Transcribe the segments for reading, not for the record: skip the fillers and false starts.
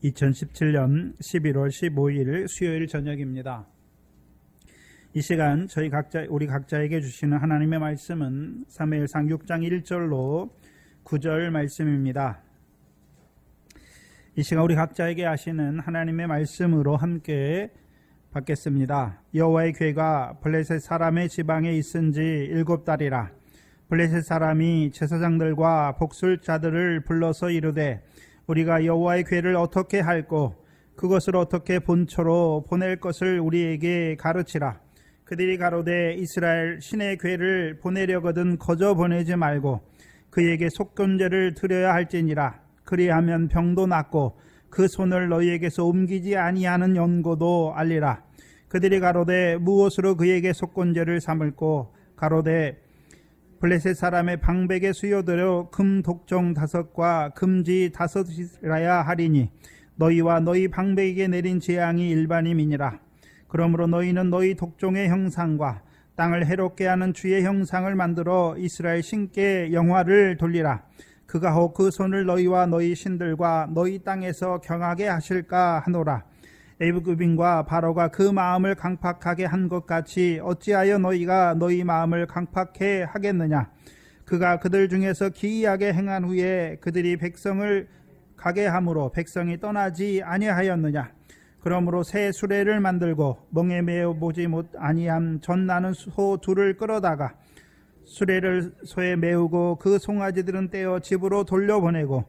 2017년 11월 15일 수요일 저녁입니다. 이 시간 우리 각자에게 주시는 하나님의 말씀은 사무엘상 6장 1절로 9절 말씀입니다. 이 시간 우리 각자에게 하시는 하나님의 말씀으로 함께 받겠습니다. 여호와의 궤가 블레셋 사람의 지방에 있은지 7달이라. 블레셋 사람이 제사장들과 복술자들을 불러서 이르되 우리가 여호와의 궤를 어떻게 할꼬 그것을 어떻게 본초로 보낼 것을 우리에게 가르치라. 그들이 가로되 이스라엘 신의 궤를 보내려거든 거저 보내지 말고 그에게 속건제를 드려야 할지니라. 그리하면 병도 낫고 그 손을 너희에게서 옮기지 아니하는 연고도 알리라. 그들이 가로되 무엇으로 그에게 속건제를 삼을꼬 가로되 블레셋 사람의 방백에 수여들여 금 독종 5과 금지 5이라야 하리니 너희와 너희 방백에게 내린 재앙이 일반임이니라. 그러므로 너희는 너희 독종의 형상과 땅을 해롭게 하는 주의 형상을 만들어 이스라엘 신께 영화를 돌리라. 그가 혹 그 손을 너희와 너희 신들과 너희 땅에서 경하게 하실까 하노라. 애굽인과 바로가 그 마음을 강팍하게 한 것 같이 어찌하여 너희가 너희 마음을 강팍해 하겠느냐. 그가 그들 중에서 기이하게 행한 후에 그들이 백성을 가게 함으로 백성이 떠나지 아니하였느냐. 그러므로 새 수레를 만들고 멍에 매어 보지 아니한 전 나는 소 2를 끌어다가 수레를 소에 메우고 그 송아지들은 떼어 집으로 돌려보내고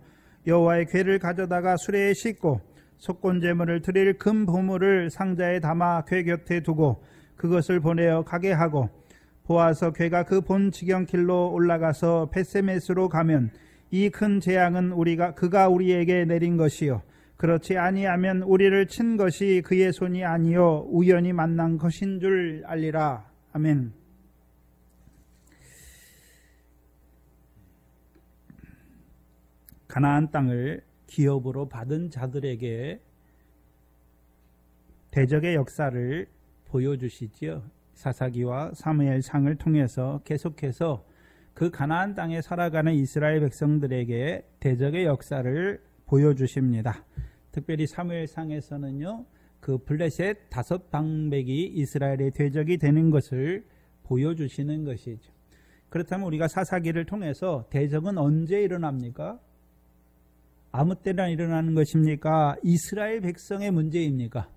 여호와의 궤를 가져다가 수레에 싣고 속건제물을 드릴 금 보물을 상자에 담아 궤 곁에 두고 그것을 보내어 가게 하고 보아서 궤가 그 본 지경길로 올라가서 벳세메스로 가면 이 큰 재앙은 그가 우리에게 내린 것이요 그렇지 아니하면 우리를 친 것이 그의 손이 아니요 우연히 만난 것인 줄 알리라. 아멘. 가나안 땅을 기업으로 받은 자들에게 대적의 역사를 보여주시지요. 사사기와 사무엘상을 통해서 계속해서 그 가나안 땅에 살아가는 이스라엘 백성들에게 대적의 역사를 보여주십니다. 특별히 사무엘상에서는요, 그 블레셋 5방백이 이스라엘의 대적이 되는 것을 보여주시는 것이죠. 그렇다면 우리가 사사기를 통해서 대적은 언제 일어납니까? 아무 때나 일어나는 것입니까? 이스라엘 백성의 문제입니까?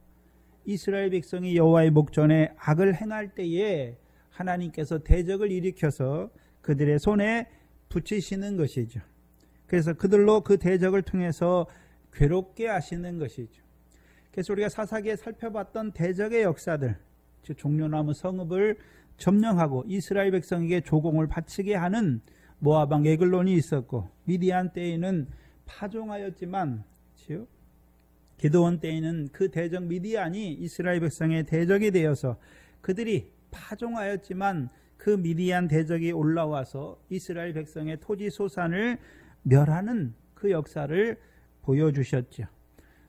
이스라엘 백성이 여호와의 목전에 악을 행할 때에 하나님께서 대적을 일으켜서 그들의 손에 붙이시는 것이죠. 그래서 그들로 그 대적을 통해서 괴롭게 하시는 것이죠. 그래서 우리가 사사기에 살펴봤던 대적의 역사들, 즉 종려나무 성읍을 점령하고 이스라엘 백성에게 조공을 바치게 하는 모압 왕 에글론이 있었고, 미디안 때에는 파종하였지만 기드온 때에는 그 대적 미디안이 이스라엘 백성의 대적이 되어서 그들이 파종하였지만 그 미디안 대적이 올라와서 이스라엘 백성의 토지 소산을 멸하는 그 역사를 보여주셨죠.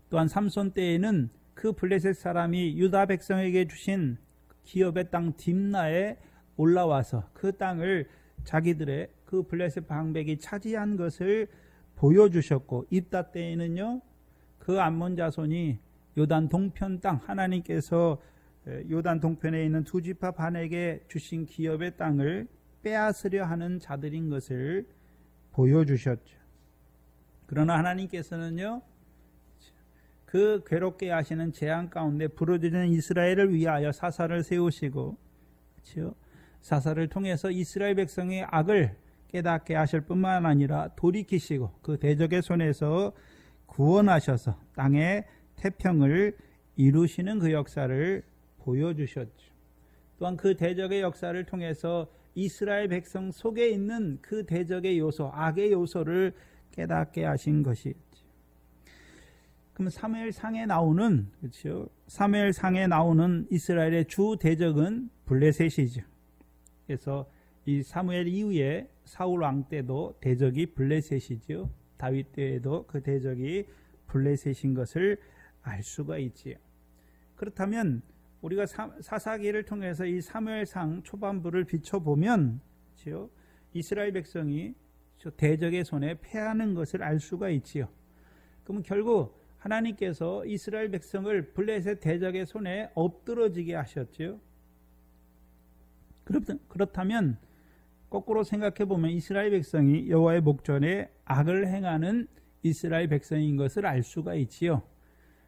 또한 삼손 때에는 그 블레셋 사람이 유다 백성에게 주신 기업의 땅 딥나에 올라와서 그 땅을 자기들의 그 블레셋 방백이 차지한 것을 보여주셨고, 입다 때에는요, 그 암몬 자손이 요단 동편 땅, 하나님께서 요단 동편에 있는 2지파 반에게 주신 기업의 땅을 빼앗으려 하는 자들인 것을 보여주셨죠. 그러나 하나님께서는요, 그 괴롭게 하시는 재앙 가운데 부르짖는 이스라엘을 위하여 사사를 세우시고, 그렇죠? 사사를 통해서 이스라엘 백성의 악을 깨닫게 하실 뿐만 아니라 돌이키시고 그 대적의 손에서 구원하셔서 땅의 태평을 이루시는 그 역사를 보여주셨죠. 또한 그 대적의 역사를 통해서 이스라엘 백성 속에 있는 그 대적의 요소, 악의 요소를 깨닫게 하신 것이죠. 그럼 사무엘상에 나오는, 그렇죠? 사무엘상에 나오는 이스라엘의 주 대적은 블레셋이죠. 그래서 이 사무엘 이후에 사울 왕 때도 대적이 블레셋이죠. 다윗 때에도 그 대적이 블레셋인 것을 알 수가 있지요. 그렇다면 우리가 사사기를 통해서 이 사무엘상 초반부를 비춰보면, 그렇죠? 이스라엘 백성이 대적의 손에 패하는 것을 알 수가 있지요. 그러면 결국 하나님께서 이스라엘 백성을 블레셋 대적의 손에 엎드러지게 하셨죠. 그렇다면 거꾸로 생각해 보면 이스라엘 백성이 여호와의 목전에 악을 행하는 이스라엘 백성인 것을 알 수가 있지요.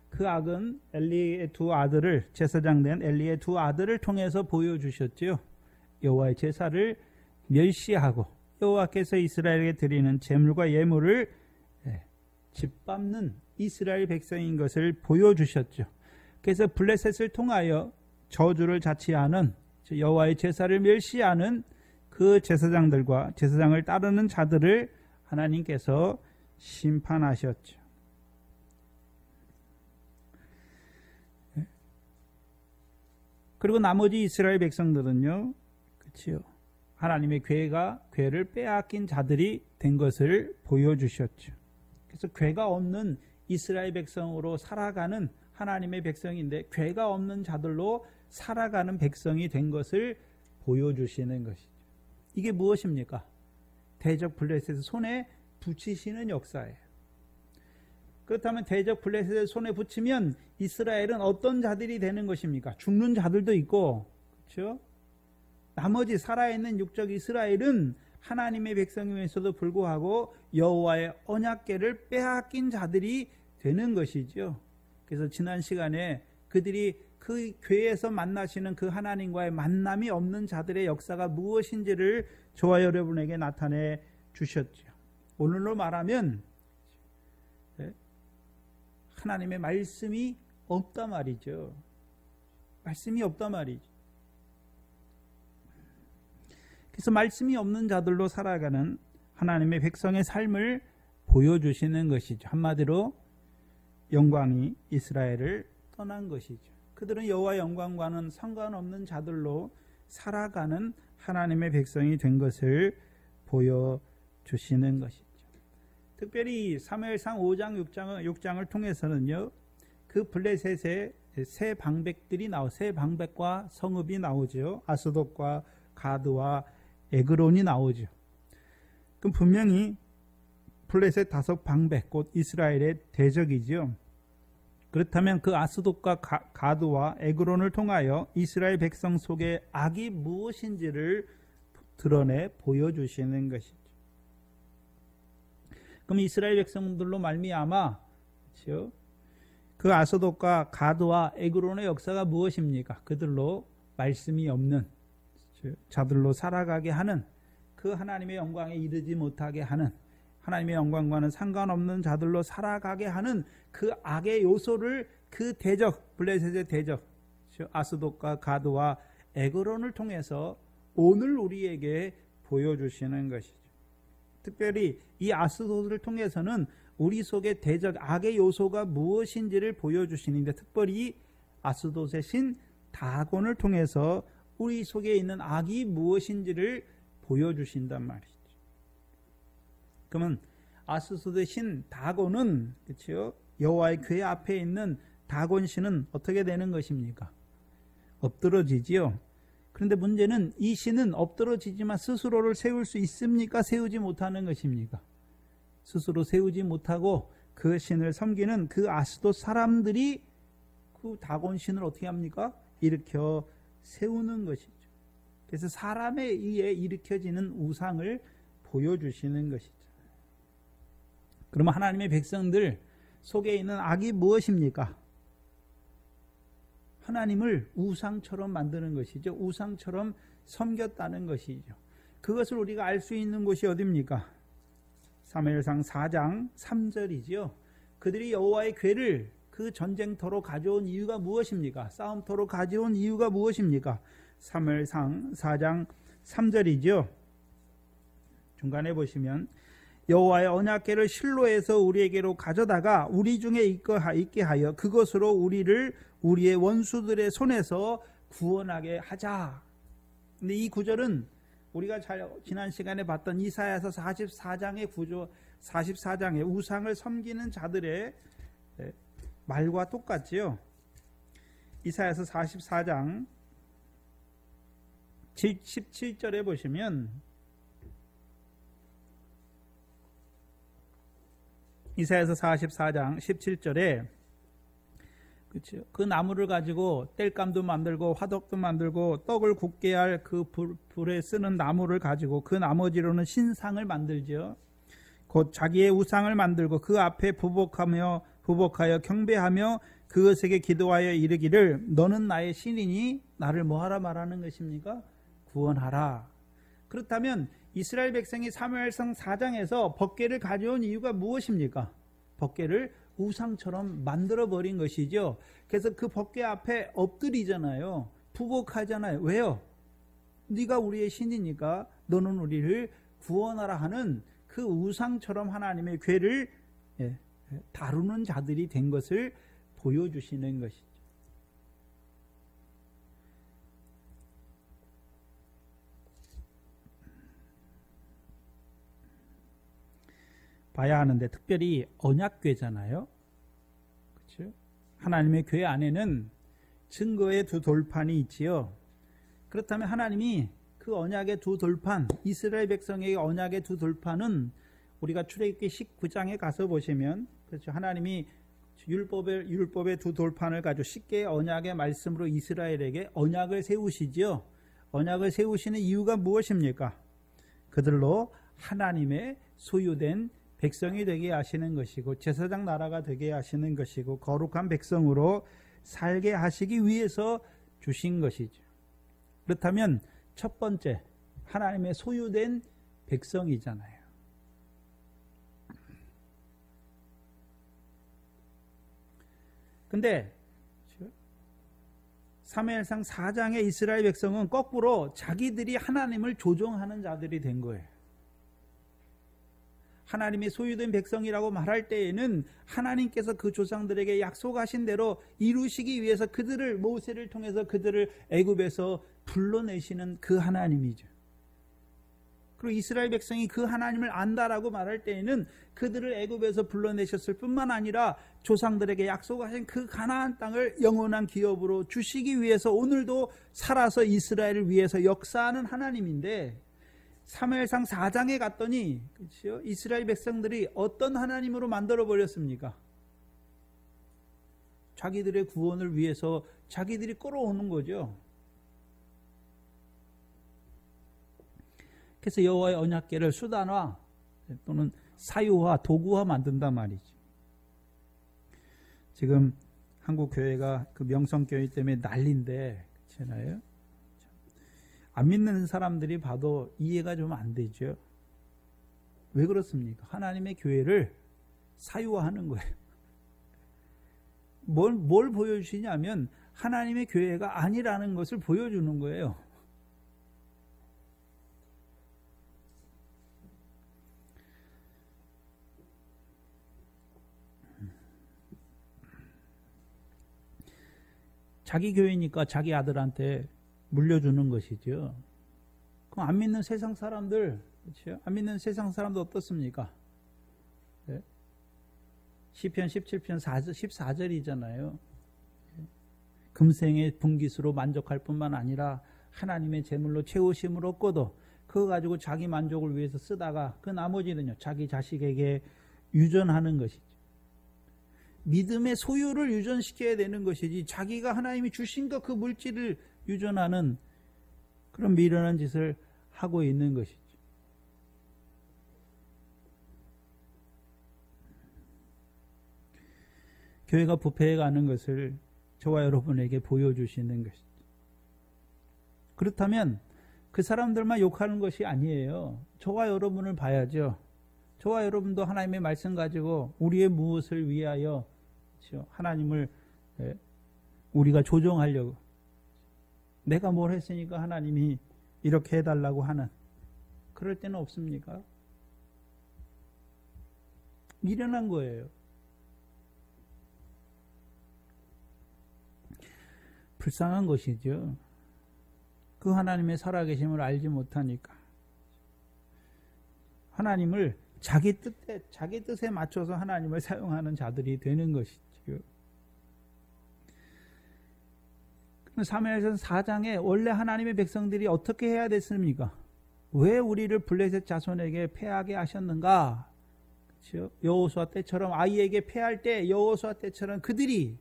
그 악은 엘리의 두 아들을, 제사장 된 엘리의 두 아들을 통해서 보여주셨지요. 여호와의 제사를 멸시하고 여호와께서 이스라엘에게 드리는 제물과 예물을 짓밟는 이스라엘 백성인 것을 보여주셨죠. 그래서 블레셋을 통하여 저주를 자취하는, 여호와의 제사를 멸시하는 그 제사장들과 제사장을 따르는 자들을 하나님께서 심판하셨죠. 그리고 나머지 이스라엘 백성들은요, 그렇지요, 하나님의 괴를 빼앗긴 자들이 된 것을 보여주셨죠. 그래서 괴가 없는 이스라엘 백성으로 살아가는 하나님의 백성인데 괴가 없는 자들로 살아가는 백성이 된 것을 보여주시는 것이죠. 이게 무엇입니까? 대적 블레셋의 손에 붙이시는 역사예요. 그렇다면 대적 블레셋의 손에 붙이면 이스라엘은 어떤 자들이 되는 것입니까? 죽는 자들도 있고, 그렇죠? 나머지 살아있는 육적 이스라엘은 하나님의 백성임에서도 불구하고 여호와의 언약궤를 빼앗긴 자들이 되는 것이죠. 그래서 지난 시간에 그들이 그 궤에서 만나시는 그 하나님과의 만남이 없는 자들의 역사가 무엇인지를 저와 여러분에게 나타내 주셨죠. 오늘로 말하면 하나님의 말씀이 없다 말이죠. 말씀이 없다 말이죠. 그래서 말씀이 없는 자들로 살아가는 하나님의 백성의 삶을 보여주시는 것이죠. 한마디로 영광이 이스라엘을 떠난 것이죠. 그들은 여호와의 영광과는 상관없는 자들로 살아가는 하나님의 백성이 된 것을 보여주시는 것이죠. 특별히 사무엘상 5장 6장을 통해서는요, 그 블레셋의 세 방백들이 세 방백과 성읍이 나오죠. 아스돗과 가드와 에그론이 나오죠. 그럼 분명히 블레셋 5방백, 곧 이스라엘의 대적이죠. 그렇다면 그 아스돗과 가드와 에그론을 통하여 이스라엘 백성 속에 악이 무엇인지를 드러내 보여주시는 것이죠. 그럼 이스라엘 백성들로 말미암아, 그렇죠? 그 아스돗과 가드와 에그론의 역사가 무엇입니까? 그들로 말씀이 없는 자들로 살아가게 하는, 그 하나님의 영광에 이르지 못하게 하는, 하나님의 영광과는 상관없는 자들로 살아가게 하는 그 악의 요소를 그 대적, 블레셋의 대적, 아스돗과 가드와 에그론을 통해서 오늘 우리에게 보여주시는 것이죠. 특별히 이 아스돗을 통해서는 우리 속에 대적, 악의 요소가 무엇인지를 보여주시는데, 특별히 아스돗의 신 다곤을 통해서 우리 속에 있는 악이 무엇인지를 보여주신단 말이죠. 그러면 아스돗의 신 다곤은, 그렇죠? 여호와의 궤 앞에 있는 다곤 신은 어떻게 되는 것입니까? 엎드러지지요. 그런데 문제는 이 신은 엎드러지지만 스스로를 세울 수 있습니까? 세우지 못하는 것입니까? 스스로 세우지 못하고 그 신을 섬기는 그 아스돗 사람들이 그 다곤 신을 어떻게 합니까? 일으켜 세우는 것이죠. 그래서 사람에 의해 일으켜지는 우상을 보여주시는 것이죠. 그러면 하나님의 백성들 속에 있는 악이 무엇입니까? 하나님을 우상처럼 만드는 것이죠. 우상처럼 섬겼다는 것이죠. 그것을 우리가 알 수 있는 곳이 어디입니까? 사무엘상 4장 3절이지요. 그들이 여호와의 궤를 그 전쟁터로 가져온 이유가 무엇입니까? 싸움터로 가져온 이유가 무엇입니까? 사무엘상 4장 3절이죠. 중간에 보시면 여호와의 언약궤를 실로에서 우리에게로 가져다가 우리 중에 있게 하여 그것으로 우리를 우리의 원수들의 손에서 구원하게 하자. 근데 이 구절은 우리가 지난 시간에 봤던 이사야서 44장의 구조, 44장의 우상을 섬기는 자들의 말과 똑같지요. 이사야서 44장 17절에 보시면 이사야서 44장 17절에 그렇죠. 그 나무를 가지고 땔감도 만들고 화덕도 만들고 떡을 굽게 할 그 불에 쓰는 나무를 가지고 그 나머지로는 신상을 만들죠. 곧 자기의 우상을 만들고 그 앞에 부복하여 경배하며 그것에게 기도하여 이르기를 너는 나의 신이니 나를 뭐하라 말하는 것입니까? 구원하라. 그렇다면 이스라엘 백성이 사무엘상 4장에서 법궤를 가져온 이유가 무엇입니까? 법궤를 우상처럼 만들어버린 것이죠. 그래서 그 법궤 앞에 엎드리잖아요. 부복하잖아요. 왜요? 네가 우리의 신이니까 너는 우리를 구원하라 하는 그 우상처럼 하나님의 궤를 다루는 자들이 된 것을 보여주시는 것이죠. 봐야 하는데 특별히 언약궤잖아요. 그렇죠? 하나님의 궤 안에는 증거의 두 돌판이 있지요. 그렇다면 하나님이 그 언약의 두 돌판, 이스라엘 백성에게 언약의 두 돌판은 우리가 출애굽기 19장에 가서 보시면 그렇죠. 하나님이 율법의 두 돌판을 가지고 10개의 언약의 말씀으로 이스라엘에게 언약을 세우시지요. 언약을 세우시는 이유가 무엇입니까? 그들로 하나님의 소유된 백성이 되게 하시는 것이고 제사장 나라가 되게 하시는 것이고 거룩한 백성으로 살게 하시기 위해서 주신 것이죠. 그렇다면 첫 번째 하나님의 소유된 백성이잖아요. 근데 사무엘상 4장의 이스라엘 백성은 거꾸로 자기들이 하나님을 조종하는 자들이 된 거예요. 하나님의 소유된 백성이라고 말할 때에는 하나님께서 그 조상들에게 약속하신 대로 이루시기 위해서 그들을 모세를 통해서 그들을 애굽에서 불러내시는 그 하나님이죠. 그리고 이스라엘 백성이 그 하나님을 안다라고 말할 때에는 그들을 애굽에서 불러내셨을 뿐만 아니라 조상들에게 약속하신 그 가나안 땅을 영원한 기업으로 주시기 위해서 오늘도 살아서 이스라엘을 위해서 역사하는 하나님인데 사무엘상 4장에 갔더니 그렇죠? 이스라엘 백성들이 어떤 하나님으로 만들어 버렸습니까? 자기들의 구원을 위해서 자기들이 끌어오는 거죠. 그래서 여호와의 언약궤를 수단화 또는 사유화, 도구화 만든단 말이죠. 지금 한국 교회가 그 명성교회 때문에 난리인데 그렇잖아요. 안 믿는 사람들이 봐도 이해가 좀 안 되죠. 왜 그렇습니까? 하나님의 교회를 사유화하는 거예요. 뭘 보여주시냐면 하나님의 교회가 아니라는 것을 보여주는 거예요. 자기 교회니까 자기 아들한테 물려주는 것이죠. 그럼 안 믿는 세상 사람들, 그렇죠? 안 믿는 세상 사람들 어떻습니까? 네? 시편 17편 14절이잖아요. 금생의 분깃으로 만족할 뿐만 아니라 하나님의 제물로 채우심을 얻고도 그거 가지고 자기 만족을 위해서 쓰다가 그 나머지는요 자기 자식에게 유전하는 것이죠. 믿음의 소유를 유전시켜야 되는 것이지 자기가 하나님이 주신 것 그 물질을 유전하는 그런 미련한 짓을 하고 있는 것이죠. 교회가 부패해가는 것을 저와 여러분에게 보여주시는 것이죠. 그렇다면 그 사람들만 욕하는 것이 아니에요. 저와 여러분을 봐야죠. 저와 여러분도 하나님의 말씀 가지고 우리의 무엇을 위하여 그렇죠? 하나님을 우리가 조종하려고 내가 뭘 했으니까 하나님이 이렇게 해달라고 하는 그럴 때는 없습니까? 미련한 거예요. 불쌍한 것이죠. 그 하나님의 살아계심을 알지 못하니까 하나님을 자기 뜻에 맞춰서 하나님을 사용하는 자들이 되는 것이죠. 사무엘상 4장에 원래 하나님의 백성들이 어떻게 해야 됐습니까? 왜 우리를 블레셋 자손에게 패하게 하셨는가? 여호수아 때처럼 아이에게 패할 때 여호수아 때처럼 그들이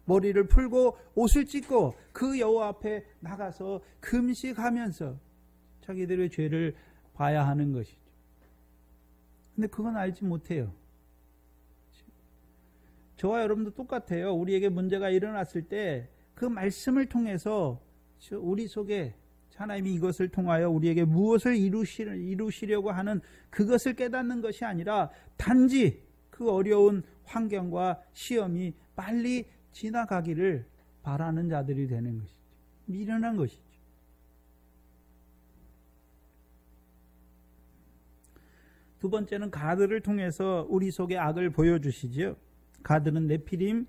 머리를 풀고 옷을 찢고 그 여호와 앞에 나가서 금식하면서 자기들의 죄를 봐야 하는 것이죠. 근데 그건 알지 못해요. 저와 여러분도 똑같아요. 우리에게 문제가 일어났을 때 그 말씀을 통해서 우리 속에 하나님이 이것을 통하여 우리에게 무엇을 이루시려고 하는 그것을 깨닫는 것이 아니라 단지 그 어려운 환경과 시험이 빨리 지나가기를 바라는 자들이 되는 것이죠. 미련한 것이죠. 두 번째는 가드를 통해서 우리 속에 악을 보여주시지요. 가드는 네피림,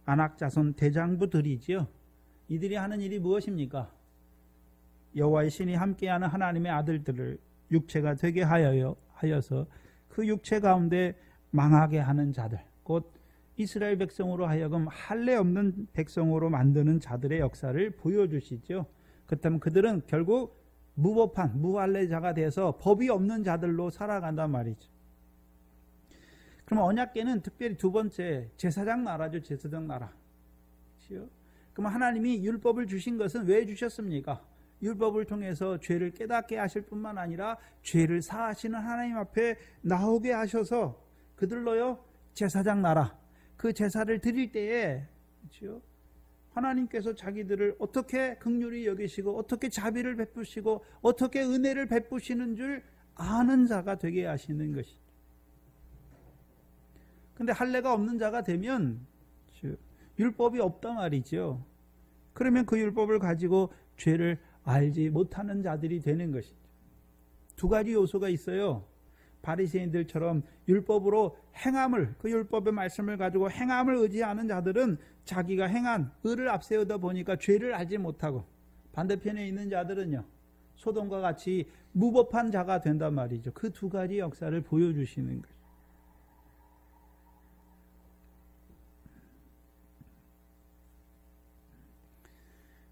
아낙 자손 대장부들이지요. 이들이 하는 일이 무엇입니까? 여호와의 신이 함께하는 하나님의 아들들을 육체가 되게 하여서 그 육체 가운데 망하게 하는 자들, 곧 이스라엘 백성으로 하여금 할례 없는 백성으로 만드는 자들의 역사를 보여주시죠. 그렇다면 그들은 결국 무법한 무할례자가 돼서 법이 없는 자들로 살아간단 말이죠. 그럼 언약궤는 특별히 두 번째 제사장 나라죠. 제사장 나라. 그럼 하나님이 율법을 주신 것은 왜 주셨습니까? 율법을 통해서 죄를 깨닫게 하실 뿐만 아니라 죄를 사하시는 하나님 앞에 나오게 하셔서 그들로요 제사장 나라, 그 제사를 드릴 때에 하나님께서 자기들을 어떻게 긍휼히 여기시고 어떻게 자비를 베푸시고 어떻게 은혜를 베푸시는 줄 아는 자가 되게 하시는 것이죠. 근데 할례가 없는 자가 되면 율법이 없단 말이죠. 그러면 그 율법을 가지고 죄를 알지 못하는 자들이 되는 것이죠. 두 가지 요소가 있어요. 바리새인들처럼 율법으로 행함을, 그 율법의 말씀을 가지고 행함을 의지하는 자들은 자기가 행한 의를 앞세우다 보니까 죄를 알지 못하고, 반대편에 있는 자들은요 소돔과 같이 무법한 자가 된단 말이죠. 그 두 가지 역사를 보여주시는 거죠.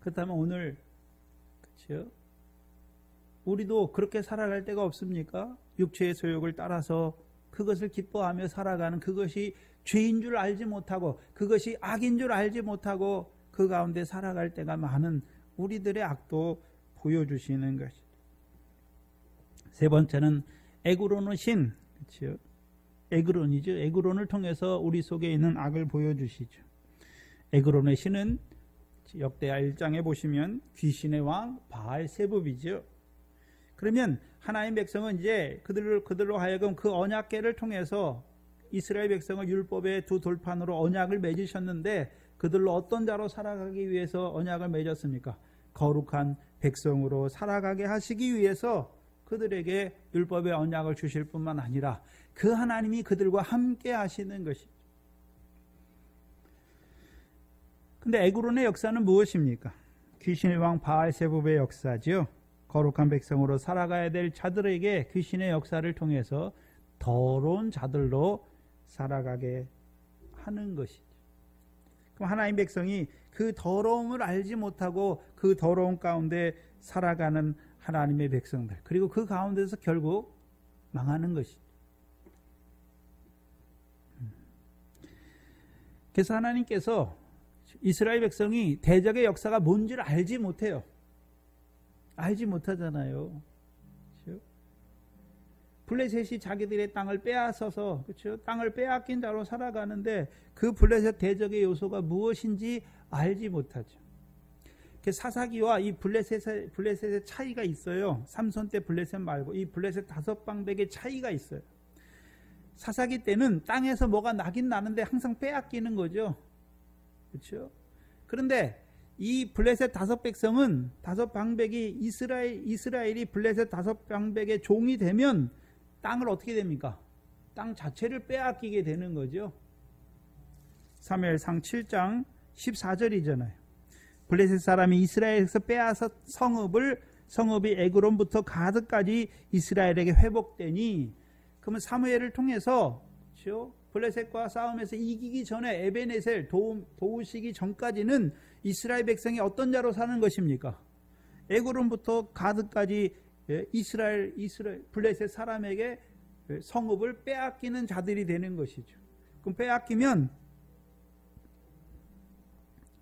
그렇다면 오늘 그렇죠? 우리도 그렇게 살아갈 때가 없습니까? 육체의 소욕을 따라서 그것을 기뻐하며 살아가는, 그것이 죄인 줄 알지 못하고 그것이 악인 줄 알지 못하고 그 가운데 살아갈 때가 많은 우리들의 악도 보여주시는 것이죠. 세 번째는 에그론의 신, 그렇죠? 에그론이죠. 에그론을 통해서 우리 속에 있는 악을 보여주시죠. 에그론의 신은 역대하 1장에 보시면 귀신의 왕 바알세붑이죠. 그러면 하나님 백성은 이제 그들로 하여금 그 언약궤를 통해서 이스라엘 백성을 율법의 두 돌판으로 언약을 맺으셨는데 그들로 어떤 자로 살아가기 위해서 언약을 맺었습니까? 거룩한 백성으로 살아가게 하시기 위해서 그들에게 율법의 언약을 주실 뿐만 아니라 그 하나님이 그들과 함께 하시는 것이죠. 근데 에그론의 역사는 무엇입니까? 귀신의 왕 바알세붑의 역사죠. 거룩한 백성으로 살아가야 될 자들에게 귀신의 역사를 통해서 더러운 자들로 살아가게 하는 것이죠. 그럼 하나님 백성이 그 더러움을 알지 못하고 그 더러움 가운데 살아가는 하나님의 백성들, 그리고 그 가운데서 결국 망하는 것이죠. 그래서 하나님께서 이스라엘 백성이 대적의 역사가 뭔지를 알지 못해요. 알지 못하잖아요. 그렇죠? 블레셋이 자기들의 땅을 빼앗아서, 그렇죠? 땅을 빼앗긴 자로 살아가는데 그 블레셋 대적의 요소가 무엇인지 알지 못하죠. 사사기와 이 블레셋의 차이가 있어요. 삼손 때 블레셋 말고 이 블레셋 다섯 방백의 차이가 있어요. 사사기 때는 땅에서 뭐가 나긴 나는데 항상 빼앗기는 거죠. 그렇죠? 그런데 이 블레셋 다섯 백성은, 다섯 방백이 이스라엘이 블레셋 다섯 방백의 종이 되면 땅을 어떻게 됩니까? 땅 자체를 빼앗기게 되는 거죠. 사무엘상 7장 14절이잖아요. 블레셋 사람이 이스라엘에서 빼앗아 성읍이 에그론부터 가드까지 이스라엘에게 회복되니, 그러면 사무엘을 통해서 그렇죠? 블레셋과 싸움에서 이기기 전에 에벤에셀 도우시기 전까지는 이스라엘 백성이 어떤 자로 사는 것입니까? 에그론부터 가드까지 블레셋 사람에게 성읍을 빼앗기는 자들이 되는 것이죠. 그럼 빼앗기면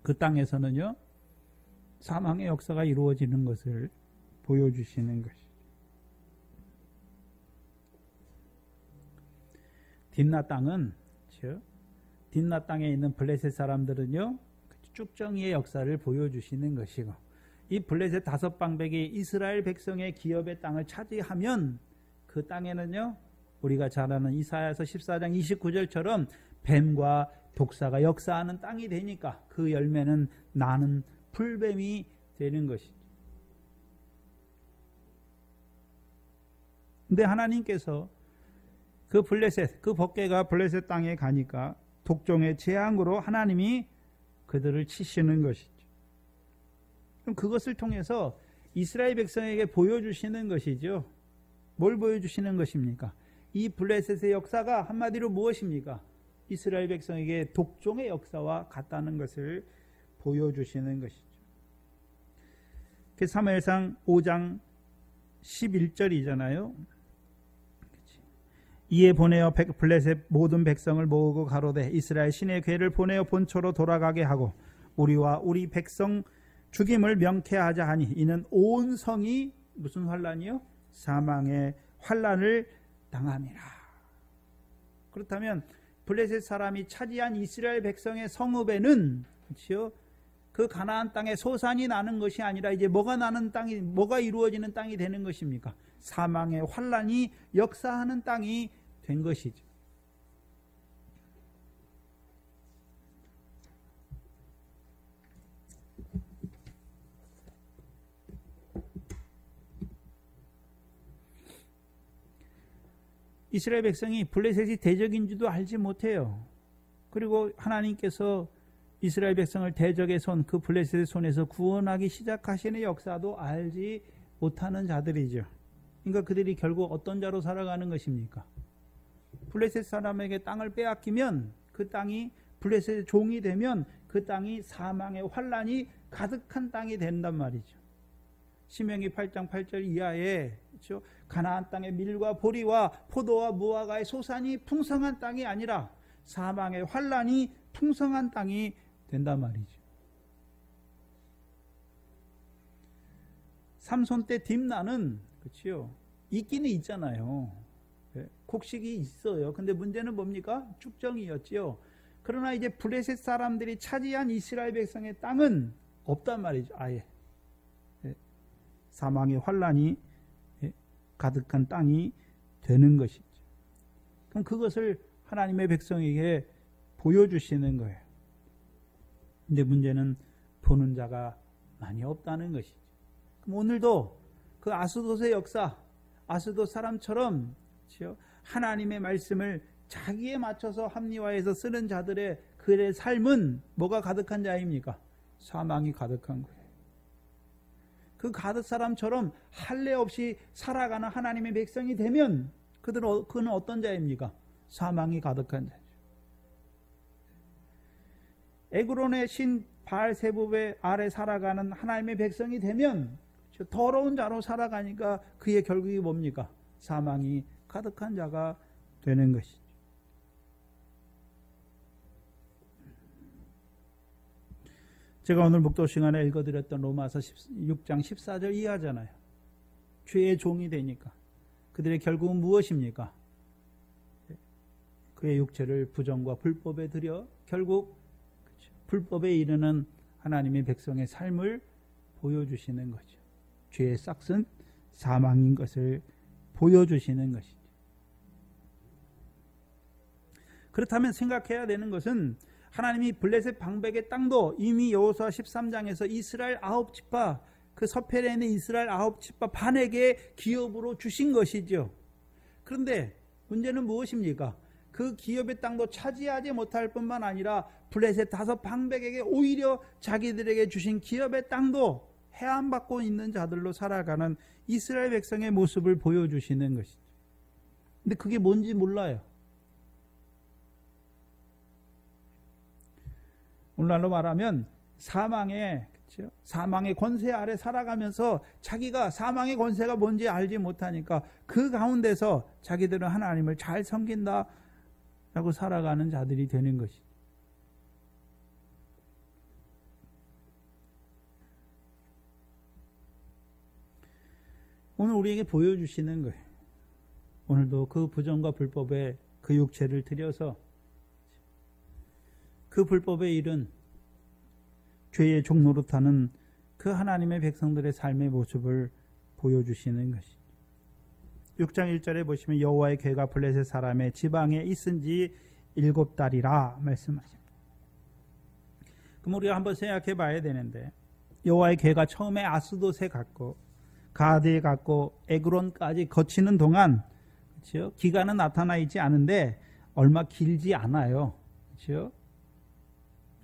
그 땅에서는요, 사망의 역사가 이루어지는 것을 보여주시는 것이죠. 딥나 땅은, 딥나 땅에 있는 블레셋 사람들은요, 쭉정이의 역사를 보여주시는 것이고, 이 블레셋 5방백이 이스라엘 백성의 기업의 땅을 차지하면 그 땅에는요, 우리가 잘 아는 이사야서 14장 29절처럼 뱀과 독사가 역사하는 땅이 되니까 그 열매는 나는 풀뱀이 되는 것이죠. 근데 하나님께서 그 블레셋, 그 법궤가 블레셋 땅에 가니까 독종의 재앙으로 하나님이 그들을 치시는 것이죠. 그럼 그것을 통해서 이스라엘 백성에게 보여주시는 것이죠. 뭘 보여주시는 것입니까? 이 블레셋의 역사가 한마디로 무엇입니까? 이스라엘 백성에게 독종의 역사와 같다는 것을 보여주시는 것이죠. 사무엘상 5장 11절이잖아요. 이에 보내어 블레셋 모든 백성을 모으고 가로되 이스라엘 신의 궤를 보내어 본초로 돌아가게 하고 우리와 우리 백성 죽임을 명쾌하자 하니 이는 온 성이 무슨 환란이요? 사망의 환란을 당함이라. 그렇다면 블레셋 사람이 차지한 이스라엘 백성의 성읍에는, 그렇죠? 그 가나안 땅에 소산이 나는 것이 아니라 이제 뭐가 나는 땅이, 뭐가 이루어지는 땅이 되는 것입니까? 사망의 환란이 역사하는 땅이 된 것이죠. 이스라엘 백성이 블레셋이 대적인 줄도 알지 못해요. 그리고 하나님께서 이스라엘 백성을 대적의 손, 그 블레셋의 손에서 구원하기 시작하시는 역사도 알지 못하는 자들이죠. 그러니까 그들이 결국 어떤 자로 살아가는 것입니까? 블레셋 사람에게 땅을 빼앗기면 그 땅이 블레셋의 종이 되면 그 땅이 사망의 환란이 가득한 땅이 된단 말이죠. 신명기 8장 8절 이하에, 그렇죠? 가나안 땅의 밀과 보리와 포도와 무화과의 소산이 풍성한 땅이 아니라 사망의 환란이 풍성한 땅이 된단 말이죠. 삼손 때 딥나는, 그렇죠? 있기는 있잖아요. 곡식이 있어요. 근데 문제는 뭡니까? 축정이었지요. 그러나 이제 블레셋 사람들이 차지한 이스라엘 백성의 땅은 없단 말이죠. 아예 사망의 환란이 가득한 땅이 되는 것이죠. 그럼 그것을 하나님의 백성에게 보여주시는 거예요. 근데 문제는 보는 자가 많이 없다는 것이죠. 그럼 오늘도 그 아스돗의 역사, 아스돗 사람처럼, 그렇죠? 하나님의 말씀을 자기에 맞춰서 합리화해서 쓰는 자들의 그의 삶은 뭐가 가득한 자입니까? 사망이 가득한 거예요. 그 가드 사람처럼 할례 없이 살아가는 하나님의 백성이 되면 그는 어떤 자입니까? 사망이 가득한 자죠. 에그론의 신 바알세부의 아래 살아가는 하나님의 백성이 되면 더러운 자로 살아가니까 그의 결국이 뭡니까? 사망이 가득한 자가 되는 것이죠. 제가 오늘 목도 시간에 읽어드렸던 로마서 6장 14절 이하잖아요. 죄의 종이 되니까 그들의 결국은 무엇입니까? 그의 육체를 부정과 불법에 들여 결국 불법에 이르는 하나님의 백성의 삶을 보여주시는 거죠. 죄의 싹은 사망인 것을 보여주시는 것이죠. 그렇다면 생각해야 되는 것은 하나님이 블레셋 방백의 땅도 이미 여호수아 13장에서 이스라엘 9지파, 그 서편에 있는 이스라엘 9지파 반에게 기업으로 주신 것이죠. 그런데 문제는 무엇입니까? 그 기업의 땅도 차지하지 못할 뿐만 아니라 블레셋 5방백에게 오히려 자기들에게 주신 기업의 땅도 해안받고 있는 자들로 살아가는 이스라엘 백성의 모습을 보여주시는 것이죠. 근데 그게 뭔지 몰라요. 오늘날로 말하면 사망의 그렇죠? 사망의 권세 아래 살아가면서 자기가 사망의 권세가 뭔지 알지 못하니까 그 가운데서 자기들은 하나님을 잘 섬긴다라고 살아가는 자들이 되는 것이죠. 오늘 우리에게 보여주시는 거예요. 오늘도 그 부정과 불법의 그 육체를 들여서 그 불법의 일은 죄의 종로로 타는 그 하나님의 백성들의 삶의 모습을 보여주시는 것이죠. 6장 1절에 보시면 여호와의 궤가 블레셋 사람의 지방에 있은지 7달이라 말씀하십니다. 그럼 우리가 한번 생각해 봐야 되는데 여호와의 궤가 처음에 아스돗에 갔고 가드에 갔고 에그론까지 거치는 동안 그렇죠? 기간은 나타나 있지 않은데 얼마 길지 않아요. 그렇죠?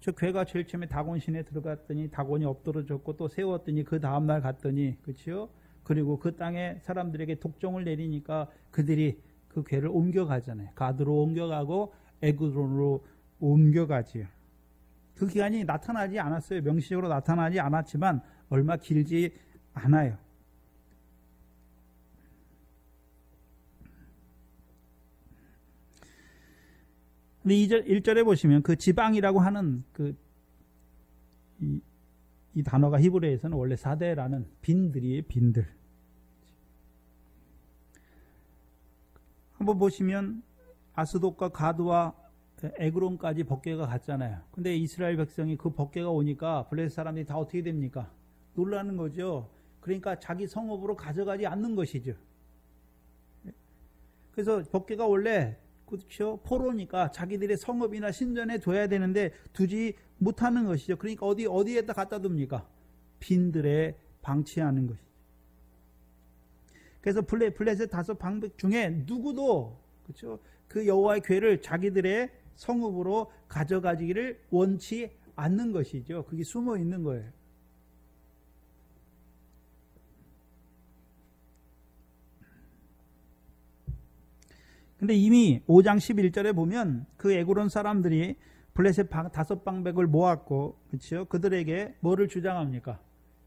저 궤가 제일 처음에 다곤신에 들어갔더니 다곤이 엎드러졌고 또 세웠더니 그 다음날 갔더니 그렇죠? 그리고 그 땅에 사람들에게 독종을 내리니까 그들이 그 궤를 옮겨가잖아요. 가드로 옮겨가고 에그론으로 옮겨가지요. 그 기간이 나타나지 않았어요. 명시적으로 나타나지 않았지만 얼마 길지 않아요. 근데 1절에 보시면 그 지방이라고 하는 이 단어가 히브리어에서는 원래 사대라는 빈들이에요. 빈들. 한번 보시면 아스돗과 가드와 에그론까지 법궤가 갔잖아요. 근데 이스라엘 백성이 그 법궤가 오니까 블레셋 사람들이 다 어떻게 됩니까? 놀라는 거죠. 그러니까 자기 성읍으로 가져가지 않는 것이죠. 그래서 법궤가 원래 그렇죠. 포로니까 자기들의 성읍이나 신전에 둬야 되는데 두지 못하는 것이죠. 그러니까 어디에다 갖다 둡니까? 빈들에 방치하는 것이죠. 그래서 블레셋 5방백 중에 누구도 그렇죠. 그 여호와의 궤를 자기들의 성읍으로 가져가기를 원치 않는 것이죠. 그게 숨어 있는 거예요. 근데 이미 5장 11절에 보면 그 에그론 사람들이 블레셋 5방백을 모았고 그렇죠? 그들에게 뭐를 주장합니까?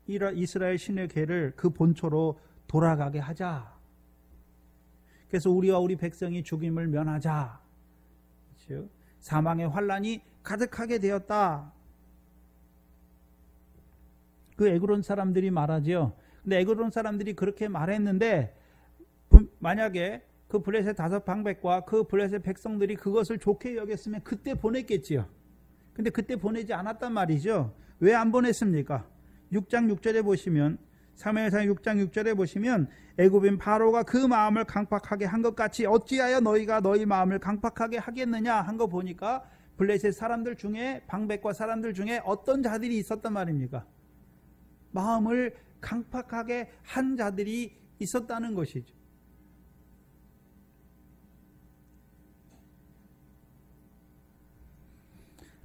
이스라엘 신의 궤를 그 본초로 돌아가게 하자. 그래서 우리와 우리 백성이 죽임을 면하자. 그렇죠? 사망의 환란이 가득하게 되었다. 그 에그론 사람들이 말하죠. 근데 에그론 사람들이 그렇게 말했는데 만약에 그 블레셋 5방백과 그 블레셋 백성들이 그것을 좋게 여겼으면 그때 보냈겠지요. 근데 그때 보내지 않았단 말이죠. 왜 안 보냈습니까? 6장 6절에 보시면 사무엘상 6장 6절에 보시면 애굽인 바로가 그 마음을 강팍하게 한 것 같이 어찌하여 너희가 너희 마음을 강팍하게 하겠느냐 한 거 보니까 블레셋 사람들 중에 방백과 사람들 중에 어떤 자들이 있었단 말입니까? 마음을 강팍하게 한 자들이 있었다는 것이죠.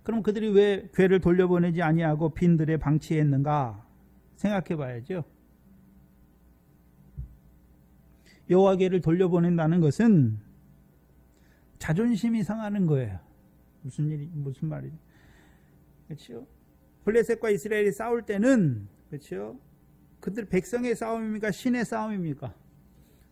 그럼 그들이 왜 궤를 돌려보내지 아니하고 빈들에 방치했는가 생각해 봐야죠. 여호와 궤를 돌려보낸다는 것은 자존심이 상하는 거예요. 무슨 말이죠? 그렇죠? 블레셋과 이스라엘이 싸울 때는 그렇죠? 그들 백성의 싸움입니까? 신의 싸움입니까?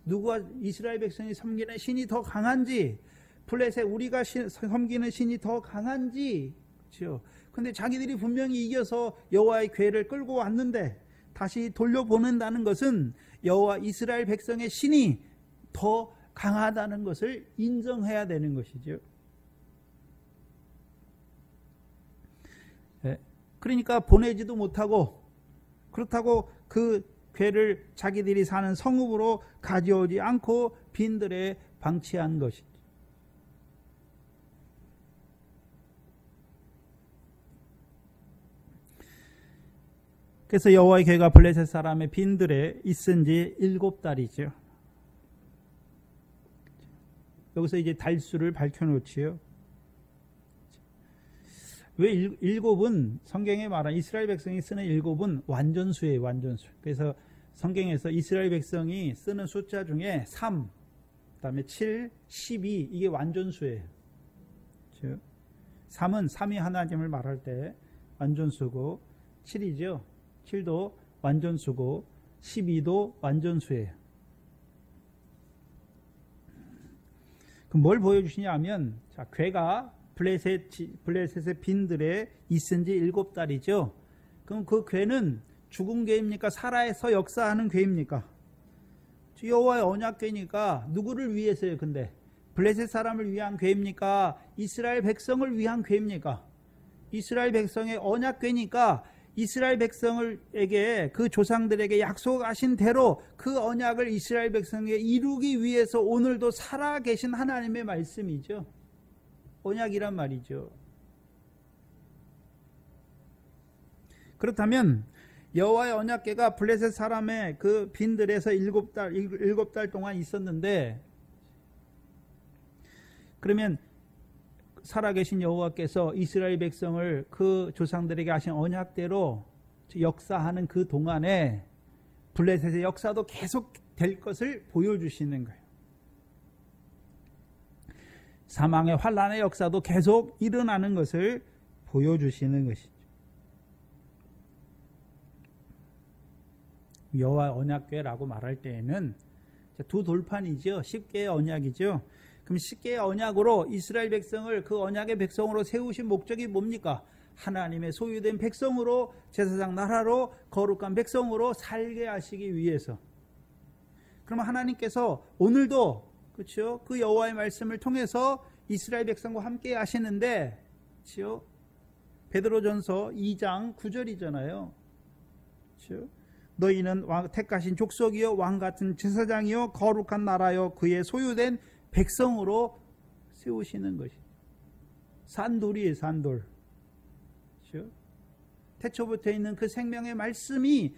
누구와 이스라엘 백성이 섬기는 신이 더 강한지, 블레셋 우리가 섬기는 신이 더 강한지, 그렇죠? 근데 자기들이 분명히 이겨서 여호와의 궤를 끌고 왔는데 다시 돌려보낸다는 것은 여호와 이스라엘 백성의 신이 더 강하다는 것을 인정해야 되는 것이죠. 네. 그러니까 보내지도 못하고 그렇다고 그 궤를 자기들이 사는 성읍으로 가져오지 않고 빈들에 방치한 것이죠. 그래서 여호와의 궤가 블레셋 사람의 빈들에 있은지 7달이죠. 여기서 이제 달수를 밝혀놓지요. 왜 7은 성경에 말한 이스라엘 백성이 쓰는 7은 완전수예요. 완전수. 그래서 성경에서 이스라엘 백성이 쓰는 숫자 중에 3, 그다음에 7, 12 이게 완전수예요. 3은 삼위 하나님을 말할 때 완전수고 7이죠. 7도 완전수고 12도 완전수예요. 그럼 뭘 보여주시냐 하면, 자, 괴가 블레셋의 빈들에 있은 지 7달이죠. 그럼 그 괴는 죽은 괴입니까? 살아서 역사하는 괴입니까? 여호와의 언약궤니까 누구를 위해서요? 근데 블레셋 사람을 위한 궤입니까? 이스라엘 백성을 위한 궤입니까? 이스라엘 백성의 언약궤니까 이스라엘 백성에게, 그 조상들에게 약속하신 대로 그 언약을 이스라엘 백성에게 이루기 위해서 오늘도 살아계신 하나님의 말씀이죠. 언약이란 말이죠. 그렇다면 여호와의 언약궤가 블레셋 사람의 그 빈들에서 7달 동안 있었는데, 그러면 살아계신 여호와께서 이스라엘 백성을 그 조상들에게 하신 언약대로 역사하는 그 동안에 블레셋의 역사도 계속 될 것을 보여주시는 거예요. 사망의 환란의 역사도 계속 일어나는 것을 보여주시는 것이죠. 여호와 언약궤라고 말할 때에는 두 돌판이죠. 10개의 언약이죠. 그럼 10개의 언약으로 이스라엘 백성을 그 언약의 백성으로 세우신 목적이 뭡니까? 하나님의 소유된 백성으로, 제사장 나라로, 거룩한 백성으로 살게 하시기 위해서. 그러면 하나님께서 오늘도, 그렇죠? 그 여호와의 말씀을 통해서 이스라엘 백성과 함께 하시는데, 그렇죠? 베드로전서 2장 9절이잖아요. 그렇죠? 너희는 택하신 족속이요 왕같은 제사장이요 거룩한 나라요 그의 소유된 백성으로 세우시는 것이. 산돌이에요. 산돌. 그렇죠? 태초부터 있는 그 생명의 말씀이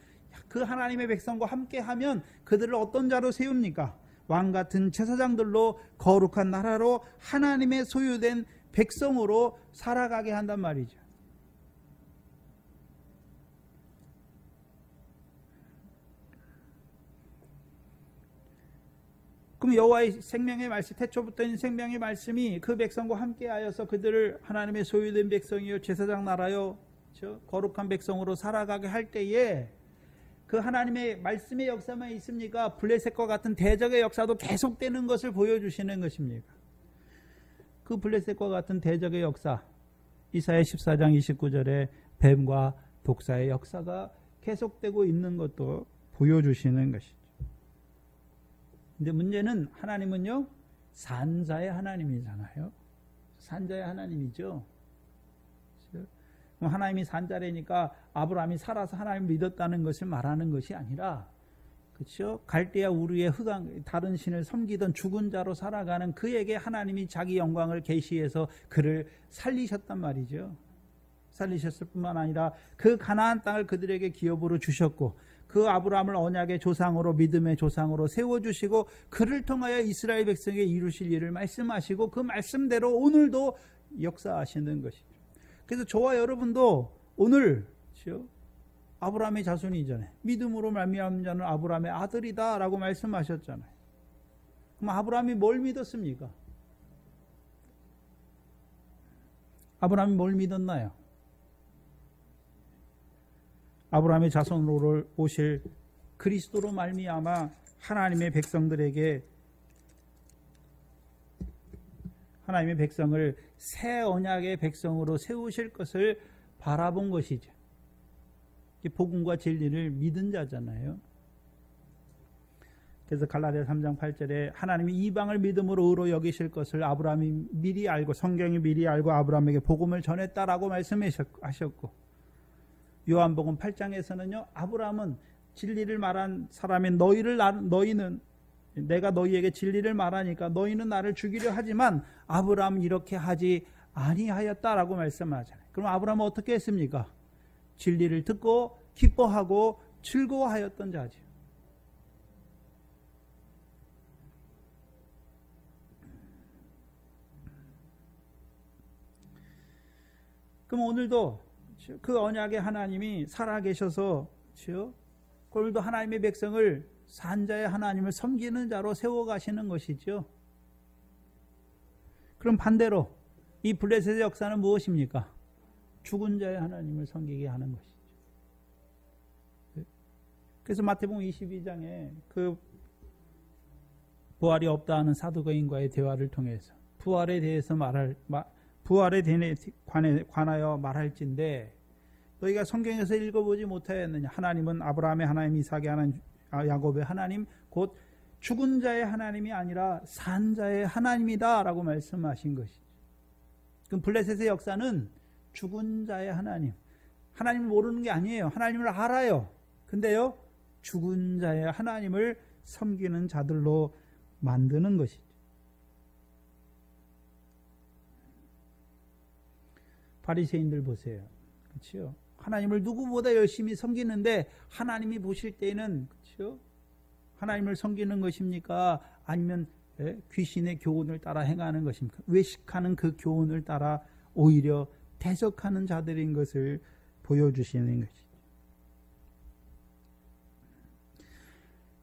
그 하나님의 백성과 함께하면 그들을 어떤 자로 세웁니까? 왕같은 제사장들로, 거룩한 나라로, 하나님의 소유된 백성으로 살아가게 한단 말이죠. 그럼 여호와의 생명의 말씀, 태초부터 있는 생명의 말씀이 그 백성과 함께하여서 그들을 하나님의 소유된 백성이요 제사장 나라요, 그렇죠? 거룩한 백성으로 살아가게 할 때에 그 하나님의 말씀의 역사만 있습니까? 블레셋과 같은 대적의 역사도 계속되는 것을 보여주시는 것입니다. 그 블레셋과 같은 대적의 역사, 이사야 14장 29절에 뱀과 독사의 역사가 계속되고 있는 것도 보여주시는 것이죠. 근데 문제는 하나님은요, 산자의 하나님이잖아요. 산자의 하나님이죠. 그럼 하나님이 산자라니까 아브라함이 살아서 하나님을 믿었다는 것을 말하는 것이 아니라, 그렇죠? 갈대아 우르의 흑암, 다른 신을 섬기던 죽은 자로 살아가는 그에게 하나님이 자기 영광을 계시해서 그를 살리셨단 말이죠. 살리셨을 뿐만 아니라 그 가나안 땅을 그들에게 기업으로 주셨고, 그 아브라함을 언약의 조상으로, 믿음의 조상으로 세워주시고, 그를 통하여 이스라엘 백성에게 이루실 일을 말씀하시고, 그 말씀대로 오늘도 역사하시는 것이죠. 그래서 저와 여러분도 오늘, 그렇죠? 아브라함의 자손이잖아요. 믿음으로 말미암은 자는 아브라함의 아들이다 라고 말씀하셨잖아요. 그럼 아브라함이 뭘 믿었습니까? 아브라함이 뭘 믿었나요? 아브라함의 자손으로 오실 그리스도로 말미암아 하나님의 백성들에게, 하나님의 백성을 새 언약의 백성으로 세우실 것을 바라본 것이죠. 복음과 진리를 믿은 자잖아요. 그래서 갈라디아 3장 8절에 하나님이 이방을 믿음으로 의로 여기실 것을 아브라함이 미리 알고, 성경이 미리 알고 아브라함에게 복음을 전했다라고 말씀하셨고, 요한복음 8장에서는요, 아브라함은 진리를 말한 사람인 너희는 내가 너희에게 진리를 말하니까 너희는 나를 죽이려 하지만 아브라함은 이렇게 하지 아니하였다라고 말씀하잖아요. 그럼 아브라함은 어떻게 했습니까? 진리를 듣고 기뻐하고 즐거워하였던 자죠. 그럼 오늘도 그 언약의 하나님이 살아계셔서, 오늘도 하나님의 백성을 산자의 하나님을 섬기는 자로 세워가시는 것이죠. 그럼 반대로 이 블레셋의 역사는 무엇입니까? 죽은 자의 하나님을 섬기게 하는 것이죠. 그래서 마태복음 22장에 그 부활이 없다 하는 사두개인과의 대화를 통해서 부활에 대해서 부활에 관하여 말할진대 너희가 성경에서 읽어보지 못하였느냐. 하나님은 아브라함의 하나님, 이삭의 하나님, 야곱의 하나님, 곧 죽은 자의 하나님이 아니라 산 자의 하나님이다 라고 말씀하신 것이죠. 그럼 블레셋의 역사는 죽은 자의 하나님, 하나님을 모르는 게 아니에요. 하나님을 알아요. 근데요, 죽은 자의 하나님을 섬기는 자들로 만드는 것이죠. 바리새인들 보세요. 그렇죠? 하나님을 누구보다 열심히 섬기는데 하나님이 보실 때에는 그렇죠? 하나님을 섬기는 것입니까? 아니면 귀신의 교훈을 따라 행하는 것입니까? 외식하는 그 교훈을 따라 오히려 대적하는 자들인 것을 보여주시는 것이죠.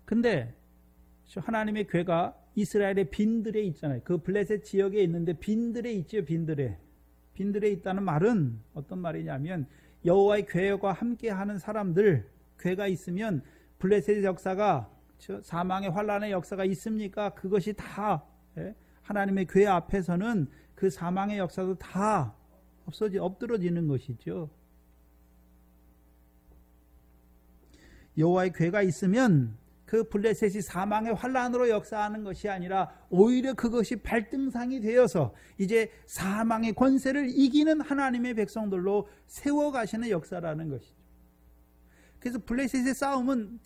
근데 하나님의 궤가 이스라엘의 빈들에 있잖아요. 그 블레셋 지역에 있는데 빈들에 있죠. 빈들에 있다는 말은 어떤 말이냐면 여호와의 궤와 함께하는 사람들, 궤가 있으면 블레셋의 역사가 사망의 환란의 역사가 있습니까? 그것이 다 하나님의 궤 앞에서는 그 사망의 역사도 다 엎드러지는 것이죠. 여호와의 궤가 있으면 그 블레셋이 사망의 환란으로 역사하는 것이 아니라 오히려 그것이 발등상이 되어서 이제 사망의 권세를 이기는 하나님의 백성들로 세워가시는 역사라는 것이죠. 그래서 블레셋의 싸움은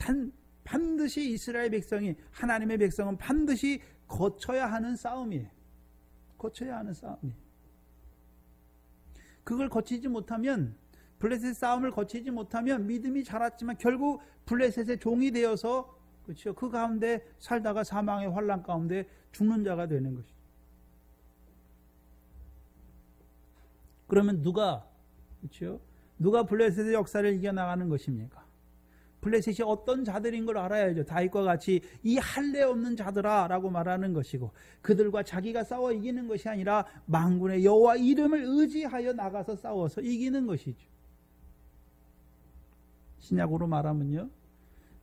반드시 이스라엘 백성이, 하나님의 백성은 반드시 거쳐야 하는 싸움이에요. 거쳐야 하는 싸움이에요. 그걸 거치지 못하면, 블레셋 싸움을 거치지 못하면 믿음이 자랐지만 결국 블레셋의 종이 되어서 그렇죠. 그 가운데 살다가 사망의 환란 가운데 죽는 자가 되는 것이죠. 그러면 그렇죠? 누가 블레셋의 역사를 이겨나가는 것입니까? 블레셋이 어떤 자들인 걸 알아야죠. 다윗과 같이 이 할례 없는 자들아 라고 말하는 것이고 그들과 자기가 싸워 이기는 것이 아니라 만군의 여호와 이름을 의지하여 나가서 싸워서 이기는 것이죠. 신약으로 말하면요.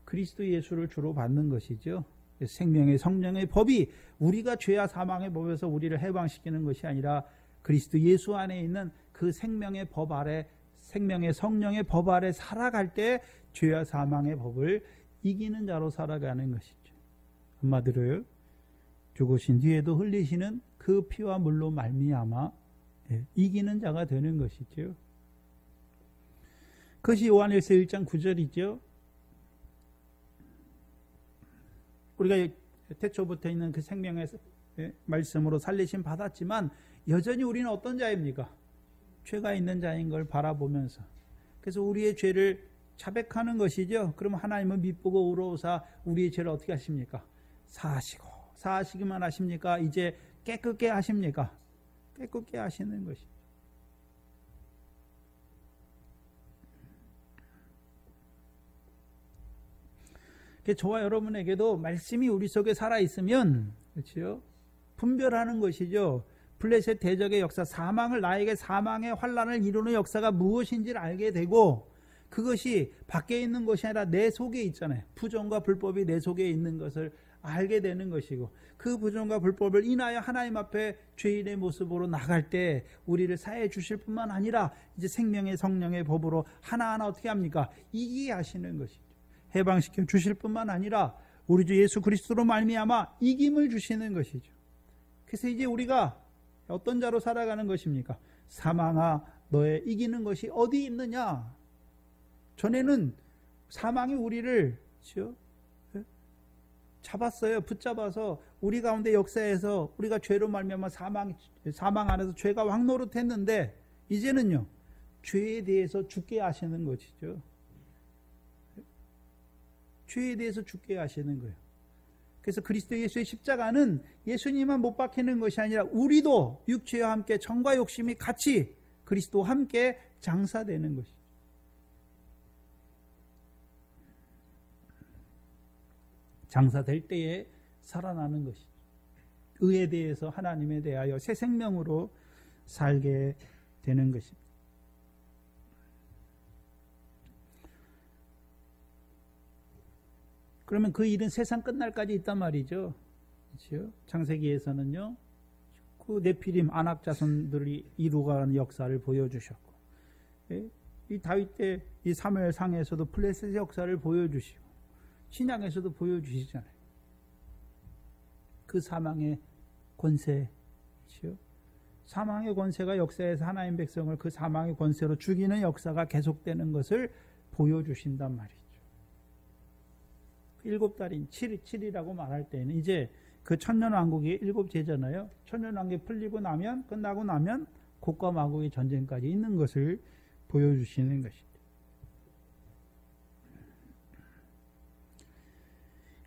그리스도 예수를 주로 받는 것이죠. 생명의 성령의 법이 우리가 죄와 사망의 법에서 우리를 해방시키는 것이 아니라 그리스도 예수 안에 있는 그 생명의 법 아래, 생명의 성령의 법 아래 살아갈 때 죄와 사망의 법을 이기는 자로 살아가는 것이죠. 한마디로 죽으신 뒤에도 흘리시는 그 피와 물로 말미암아 이기는 자가 되는 것이죠. 그것이 요한일서 1장 9절이죠. 우리가 태초부터 있는 그 생명의 말씀으로 살리심 받았지만 여전히 우리는 어떤 자입니까? 죄가 있는 자인 걸 바라보면서 그래서 우리의 죄를 자백하는 것이죠. 그럼 하나님은 미쁘고 의로우사 우리의 죄를 어떻게 하십니까? 사하시기만 하십니까? 이제 깨끗게 하십니까? 깨끗게 하시는 것이죠. 저와 여러분에게도 말씀이 우리 속에 살아있으면 그렇죠? 분별하는 것이죠. 블레셋 대적의 역사, 나에게 사망의 환란을 이루는 역사가 무엇인지를 알게 되고 그것이 밖에 있는 것이 아니라 내 속에 있잖아요. 부정과 불법이 내 속에 있는 것을 알게 되는 것이고 그 부정과 불법을 인하여 하나님 앞에 죄인의 모습으로 나갈 때 우리를 사해 주실 뿐만 아니라 이제 생명의 성령의 법으로 하나하나 어떻게 합니까? 이기게 하시는 것이죠. 해방시켜 주실 뿐만 아니라 우리 주 예수 그리스도로 말미암아 이김을 주시는 것이죠. 그래서 이제 우리가 어떤 자로 살아가는 것입니까? 사망아 너의 이기는 것이 어디 있느냐? 전에는 사망이 우리를 잡았어요. 붙잡아서 우리 가운데 역사에서 우리가 죄로 말미암아 사망 안에서 죄가 왕노릇했는데 이제는요 죄에 대해서 죽게 하시는 것이죠. 죄에 대해서 죽게 하시는 거예요. 그래서 그리스도 예수의 십자가는 예수님만 못 박히는 것이 아니라 우리도 육체와 함께 정과 욕심이 같이 그리스도와 함께 장사되는 것이죠. 장사될 때에 살아나는 것이죠. 의에 대해서 하나님에 대하여 새 생명으로 살게 되는 것입니다. 그러면 그 일은 세상 끝날까지 있단 말이죠. 그렇죠? 창세기에서는요. 그 네피림 아낙 자손들이 이루어가는 역사를 보여주셨고, 예? 이 다윗 때 이 사무엘 상에서도 블레셋의 역사를 보여주시고, 신약에서도 보여주시잖아요. 그 사망의 권세, 그렇죠? 사망의 권세가 역사에서 하나님 백성을 그 사망의 권세로 죽이는 역사가 계속되는 것을 보여주신단 말이죠. 7달인 7이라고 말할 때는 이제 그 천년왕국이 7제잖아요. 천년왕국이 풀리고 나면, 끝나고 나면 곡과 마곡의 전쟁까지 있는 것을 보여주시는 것입니다.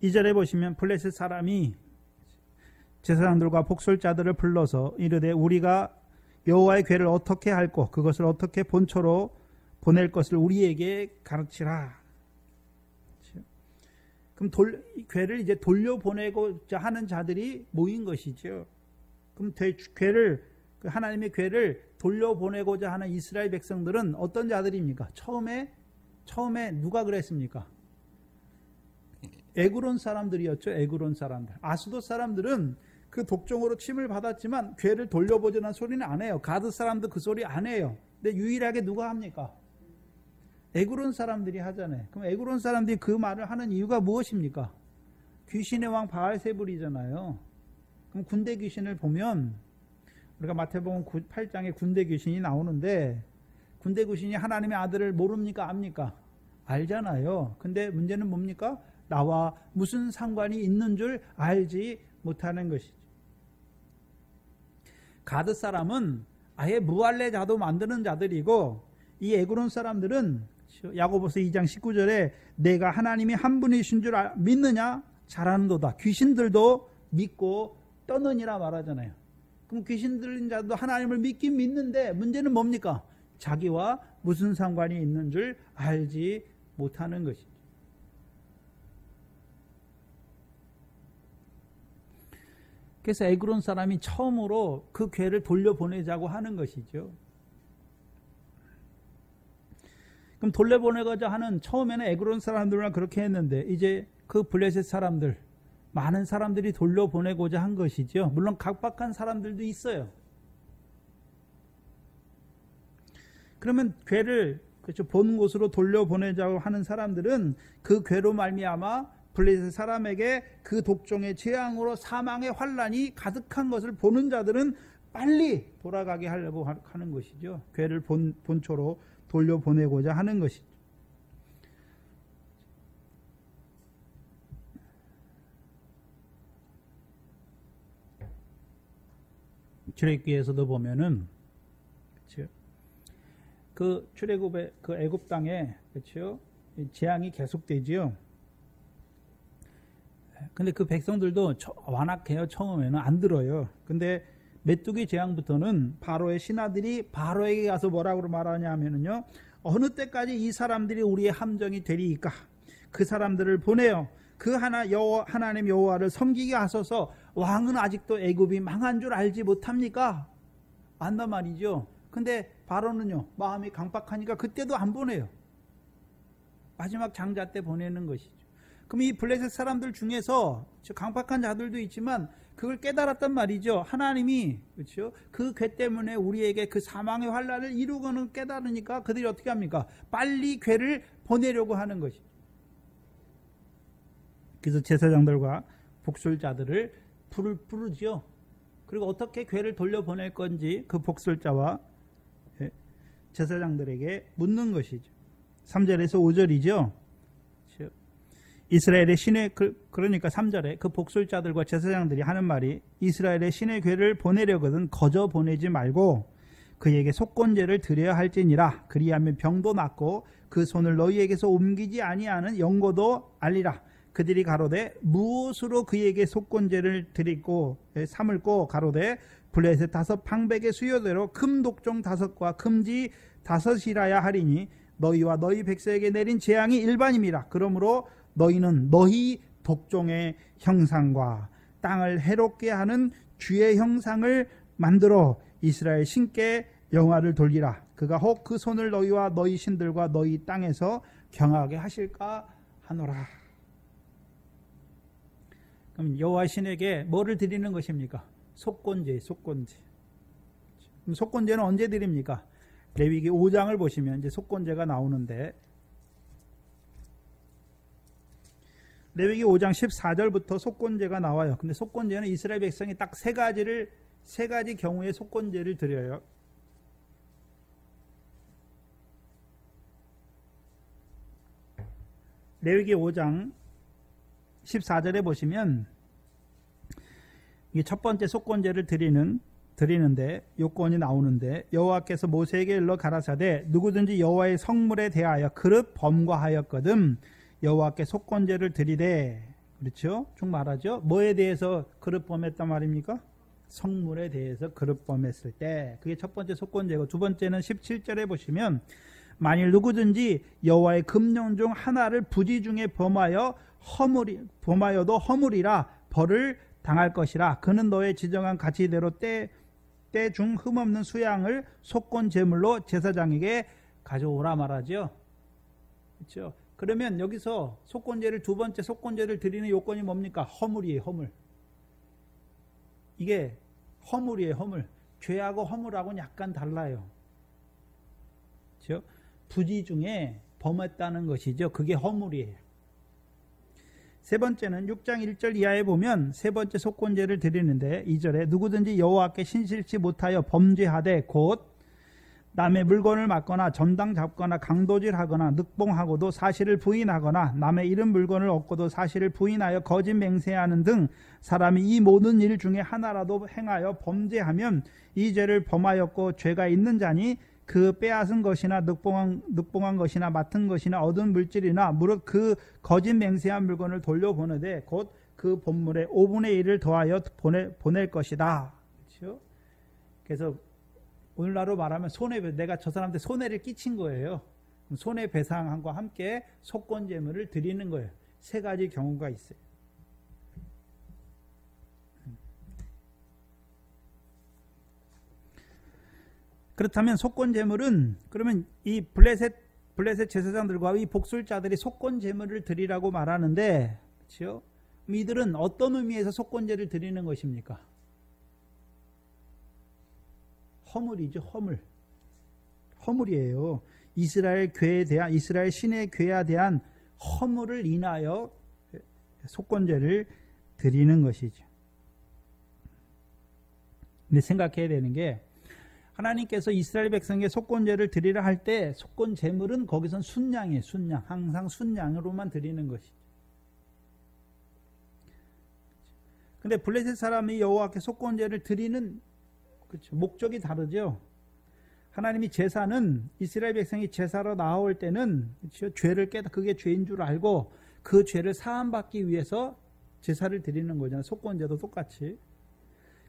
2절에 보시면 블레셋 사람이 제사장들과 복술자들을 불러서 이르되 우리가 여호와의 궤를 어떻게 할꼬 그것을 어떻게 본초로 보낼 것을 우리에게 가르치라. 그럼 궤를 이제 돌려보내고자 하는 자들이 모인 것이죠. 그럼 궤를, 하나님의 궤를 돌려보내고자 하는 이스라엘 백성들은 어떤 자들입니까? 처음에 누가 그랬습니까? 에그론 사람들이었죠. 에그론 사람들. 아스돗 사람들은 그 독종으로 침을 받았지만 궤를 돌려보자는 소리는 안 해요. 가드 사람도 그 소리 안 해요. 근데 유일하게 누가 합니까? 에그론 사람들이 하잖아요. 그럼 에그론 사람들이 그 말을 하는 이유가 무엇입니까? 귀신의 왕 바알세불이잖아요. 그럼 군대 귀신을 보면 우리가 마태복음 8장에 군대 귀신이 나오는데 군대 귀신이 하나님의 아들을 모릅니까? 압니까? 알잖아요. 근데 문제는 뭡니까? 나와 무슨 상관이 있는 줄 알지 못하는 것이죠. 가드 사람은 아예 무할례자도 만드는 자들이고 이 에그론 사람들은 야고보서 2장 19절에 내가 하나님이 한 분이신 줄 믿느냐? 잘하는도다. 귀신들도 믿고 떠느니라 말하잖아요. 그럼 귀신 들린 자도 하나님을 믿긴 믿는데 문제는 뭡니까? 자기와 무슨 상관이 있는 줄 알지 못하는 것이죠. 그래서 에그론 사람이 처음으로 그 궤를 돌려보내자고 하는 것이죠. 그럼 돌려보내고자 하는 처음에는 에그론 사람들은 그렇게 했는데 이제 그 블레셋 사람들 많은 사람들이 돌려보내고자 한 것이죠. 물론 각박한 사람들도 있어요. 그러면 궤를 그렇죠, 본 곳으로 돌려보내자고 하는 사람들은 그 궤로 말미암아 블레셋 사람에게 그 독종의 재앙으로 사망의 환란이 가득한 것을 보는 자들은 빨리 돌아가게 하려고 하는 것이죠. 궤를 본초로 돌려보내고자 하는 것이죠. 출애굽기에서도 보면은 그렇죠? 그 출애굽의 그 애굽 땅에 그렇죠? 재앙이 계속되지요. 근데 그 백성들도 완악해요. 처음에는 안 들어요. 근데 메뚜기 재앙부터는 바로의 신하들이 바로에게 가서 뭐라고 말하냐 하면은요. 어느 때까지 이 사람들이 우리의 함정이 되리이까? 그 사람들을 보내요. 그 하나님 여호와를 섬기게 하소서. 왕은 아직도 애굽이 망한 줄 알지 못합니까? 안단 말이죠. 근데 바로는요. 마음이 강박하니까 그때도 안 보내요. 마지막 장자 때 보내는 것이죠. 그럼 이 블레셋 사람들 중에서 강박한 자들도 있지만 그걸 깨달았단 말이죠. 하나님이 그렇죠. 그 궤 때문에 우리에게 그 사망의 환란을 이루고는 깨달으니까 그들이 어떻게 합니까? 빨리 궤를 보내려고 하는 것이죠. 그래서 제사장들과 복술자들을 부르죠. 그리고 어떻게 궤를 돌려보낼 건지 그 복술자와 제사장들에게 묻는 것이죠. 3절에서 5절이죠. 이스라엘의 신의 그러니까 3절에 그 복술자들과 제사장들이 하는 말이 이스라엘의 신의 궤를 보내려거든 거저 보내지 말고 그에게 속건제를 드려야 할지니라. 그리하면 병도 낫고 그 손을 너희에게서 옮기지 아니하는 영고도 알리라. 그들이 가로되 무엇으로 그에게 속건제를 드리고 삼을꼬 가로되 블레셋 5 방백의 수요대로 금 독종 5과 금지 5이라야 하리니 너희와 너희 백성에게 내린 재앙이 일반임이라. 그러므로 너희는 너희 독종의 형상과 땅을 해롭게 하는 주의 형상을 만들어 이스라엘 신께 영화를 돌리라. 그가 혹 그 손을 너희와 너희 신들과 너희 땅에서 경하게 하실까 하노라. 그럼 여호와 신에게 뭐를 드리는 것입니까? 속건제, 속건제. 그럼 속건제는 언제 드립니까? 레위기 5장을 보시면 이제 속건제가 나오는데, 레위기 5장 14절부터 속건제가 나와요. 근데 속건제는 이스라엘 백성이 딱 세 가지 경우에 속건제를 드려요. 레위기 5장 14절에 보시면 이게 첫 번째 속건제를 드리는데 요건이 나오는데, 여호와께서 모세에게 일러 가라사대 누구든지 여호와의 성물에 대하여 그릇 범과하였거든 여호와께 속건제를 드리되. 그렇죠? 쭉 말하죠. 뭐에 대해서 그릇 범했단 말입니까? 성물에 대해서 그릇 범했을 때, 그게 첫 번째 속건제고, 두 번째는 17절에 보시면 만일 누구든지 여호와의 금령 중 하나를 부지 중에 범하여도 허물이라 벌을 당할 것이라. 그는 너의 지정한 가치대로 때 중 흠없는 수양을 속건 제물로 제사장에게 가져오라 말하죠. 그렇죠? 그러면 여기서 속건제를, 두 번째 속건제를 드리는 요건이 뭡니까? 허물이에요, 허물. 이게 허물이에요, 허물. 죄하고 허물하고는 약간 달라요. 그렇죠? 부지 중에 범했다는 것이죠. 그게 허물이에요. 세 번째는 6장 1절 이하에 보면 세 번째 속건제를 드리는데, 2절에 누구든지 여호와께 신실치 못하여 범죄하되 곧 남의 물건을 맞거나 전당 잡거나 강도질하거나 늑봉하고도 사실을 부인하거나 남의 잃은 물건을 얻고도 사실을 부인하여 거짓 맹세하는 등 사람이 이 모든 일 중에 하나라도 행하여 범죄하면 이 죄를 범하였고 죄가 있는 자니 그 빼앗은 것이나 늑봉한 것이나 맡은 것이나 얻은 물질이나 무릇 그 거짓 맹세한 물건을 돌려보내되 곧 그 본물의 5분의 1을 더하여 보낼 것이다. 그렇죠? 그래서 오늘날로 말하면 내가 저 사람한테 손해를 끼친 거예요. 손해배상과 함께 속건제물을 드리는 거예요. 세 가지 경우가 있어요. 그렇다면 속건제물은, 그러면 이 블레셋 제사장들과 이 복술자들이 속건제물을 드리라고 말하는데, 그렇죠? 이들은 어떤 의미에서 속건제를 드리는 것입니까? 허물이죠, 허물. 허물이에요. 이스라엘 신의 괴에 대한 허물을 인하여 속건제를 드리는 것이죠. 근데 생각해야 되는 게, 하나님께서 이스라엘 백성에게 속건제를 드리라 할 때 속건제물은 거기선 순양이에요. 순양. 항상 순양으로만 드리는 것이죠. 근데 블레셋 사람이 여호와께 속건제를 드리는, 그렇죠, 목적이 다르죠. 하나님이 제사는, 이스라엘 백성이 제사로 나올 때는, 그렇죠, 죄를 그게 죄인 줄 알고 그 죄를 사함받기 위해서 제사를 드리는 거잖아요. 속건제도 똑같이.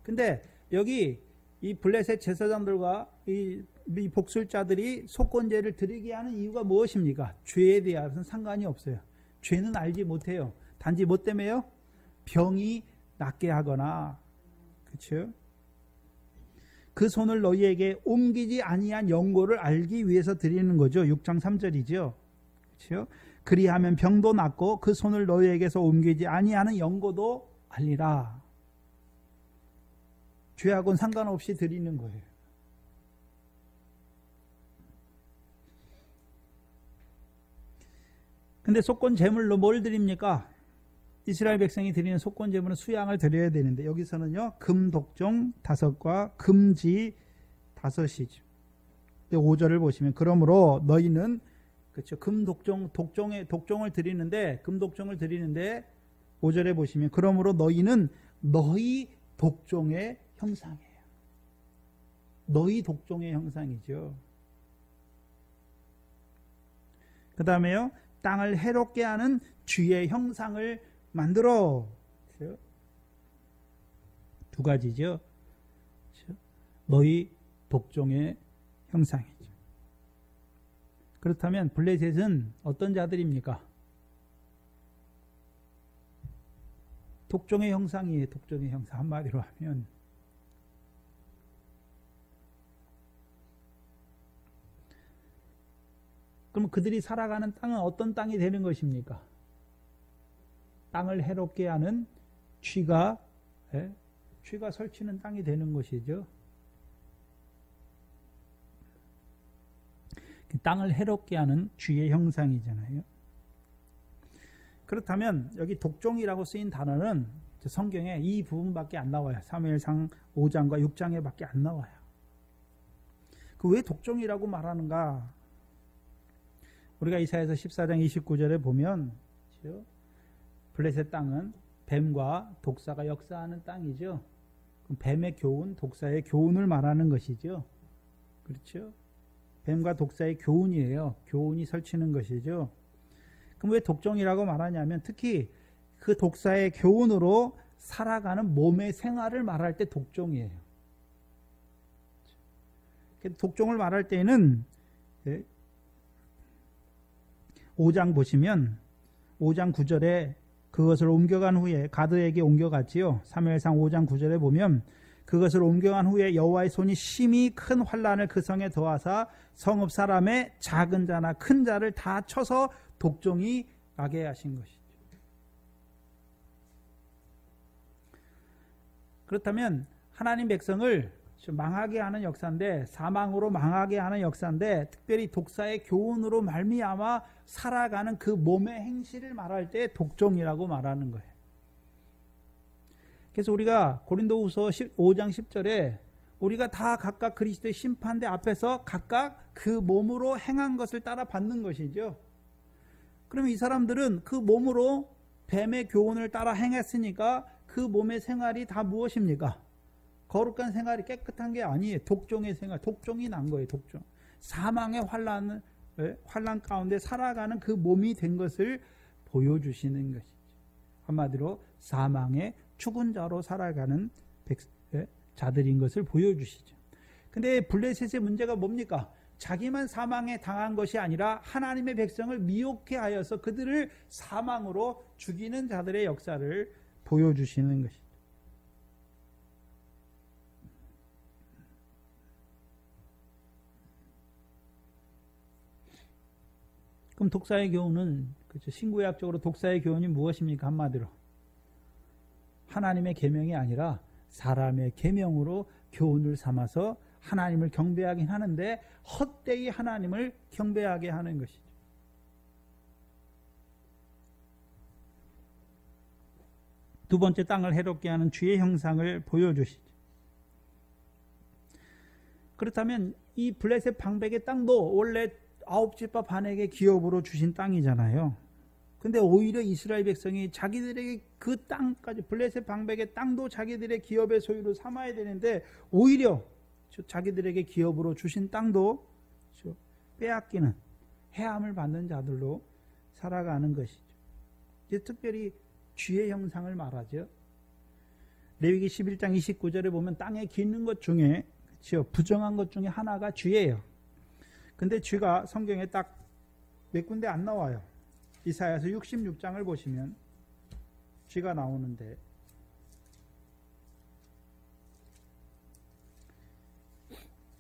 근데 여기 이 블레셋 제사장들과 이 복술자들이 속건제를 드리게 하는 이유가 무엇입니까? 죄에 대해서는 상관이 없어요. 죄는 알지 못해요. 단지 뭐 때문에요? 병이 낫게 하거나, 그렇죠? 그 손을 너희에게 옮기지 아니한 영고를 알기 위해서 드리는 거죠. 6장 3절이죠. 그렇죠? 그리하면 병도 낫고 그 손을 너희에게서 옮기지 아니하는 영고도 알리라. 죄하고는 상관없이 드리는 거예요. 근데 속건 제물로 뭘 드립니까? 이스라엘 백성이 드리는 속건 제물은 수양을 드려야 되는데, 여기서는요, 금 독종 5과 금지 5이죠. 5절을 보시면, 그러므로 너희는, 그렇죠, 금 독종을 드리는데, 금 독종을 드리는데, 5절에 보시면, 그러므로 너희는 너희 독종의 형상이에요. 너희 독종의 형상이죠. 그 다음에요, 땅을 해롭게 하는 쥐의 형상을 만들어. 두 가지죠. 너희 독종의 형상이죠. 그렇다면 블레셋은 어떤 자들입니까? 독종의 형상이에요. 독종의 형상. 한마디로 하면. 그럼 그들이 살아가는 땅은 어떤 땅이 되는 것입니까? 땅을 해롭게 하는 쥐가 설치는 땅이 되는 것이죠. 땅을 해롭게 하는 쥐의 형상이잖아요. 그렇다면 여기 독종이라고 쓰인 단어는 성경에 이 부분밖에 안 나와요. 사무엘상 5장과 6장에 밖에 안 나와요. 그 왜 독종이라고 말하는가? 우리가 이사야서 14장 29절에 보면 블레셋 땅은 뱀과 독사가 역사하는 땅이죠. 뱀의 교훈, 독사의 교훈을 말하는 것이죠. 그렇죠? 뱀과 독사의 교훈이에요. 교훈이 설치는 것이죠. 그럼 왜 독종이라고 말하냐면 특히 그 독사의 교훈으로 살아가는 몸의 생활을 말할 때 독종이에요. 독종을 말할 때는 5장 보시면 5장 9절에 그것을 옮겨간 후에 가드에게 옮겨갔지요. 사무엘상 5장 9절에 보면 그것을 옮겨간 후에 여호와의 손이 심히 큰 환난을 그 성에 더하사 성읍 사람의 작은 자나 큰 자를 다 쳐서 독종이 나게 하신 것이죠. 그렇다면 하나님 백성을 망하게 하는 역사인데, 사망으로 망하게 하는 역사인데, 특별히 독사의 교훈으로 말미암아 살아가는 그 몸의 행실을 말할 때 독종이라고 말하는 거예요. 그래서 우리가 고린도후서 5장 10절에 우리가 다 각각 그리스도의 심판대 앞에서 각각 그 몸으로 행한 것을 따라 받는 것이죠. 그러면 이 사람들은 그 몸으로 뱀의 교훈을 따라 행했으니까 그 몸의 생활이 다 무엇입니까? 거룩한 생활이 깨끗한 게 아니에요. 독종의 생활, 독종이 난 거예요. 독종. 사망의 환난 가운데 살아가는 그 몸이 된 것을 보여주시는 것이죠. 한마디로 사망의 죽은 자로 살아가는 자들인 것을 보여주시죠. 근데 블레셋의 문제가 뭡니까? 자기만 사망에 당한 것이 아니라 하나님의 백성을 미혹해 하여서 그들을 사망으로 죽이는 자들의 역사를 보여주시는 것이죠. 그럼 독사의 교훈은, 그렇죠, 신구약적으로 독사의 교훈이 무엇입니까? 한마디로 하나님의 계명이 아니라 사람의 계명으로 교훈을 삼아서 하나님을 경배하긴 하는데 헛되이 하나님을 경배하게 하는 것이죠. 두 번째, 땅을 해롭게 하는 쥐의 형상을 보여주시죠. 그렇다면 이 블레셋 방백의 땅도 원래 9집파 반에게 기업으로 주신 땅이잖아요. 근데 오히려 이스라엘 백성이 자기들에게 그 땅까지, 블레셋 방백의 땅도 자기들의 기업의 소유로 삼아야 되는데 오히려 자기들에게 기업으로 주신 땅도 빼앗기는, 해함을 받는 자들로 살아가는 것이죠. 이제 특별히 쥐의 형상을 말하죠. 레위기 11장 29절에 보면 땅에 기는 것 중에, 그렇죠, 부정한 것 중에 하나가 쥐예요. 근데 쥐가 성경에 딱 몇 군데 안 나와요. 이사야서 66장을 보시면 쥐가 나오는데,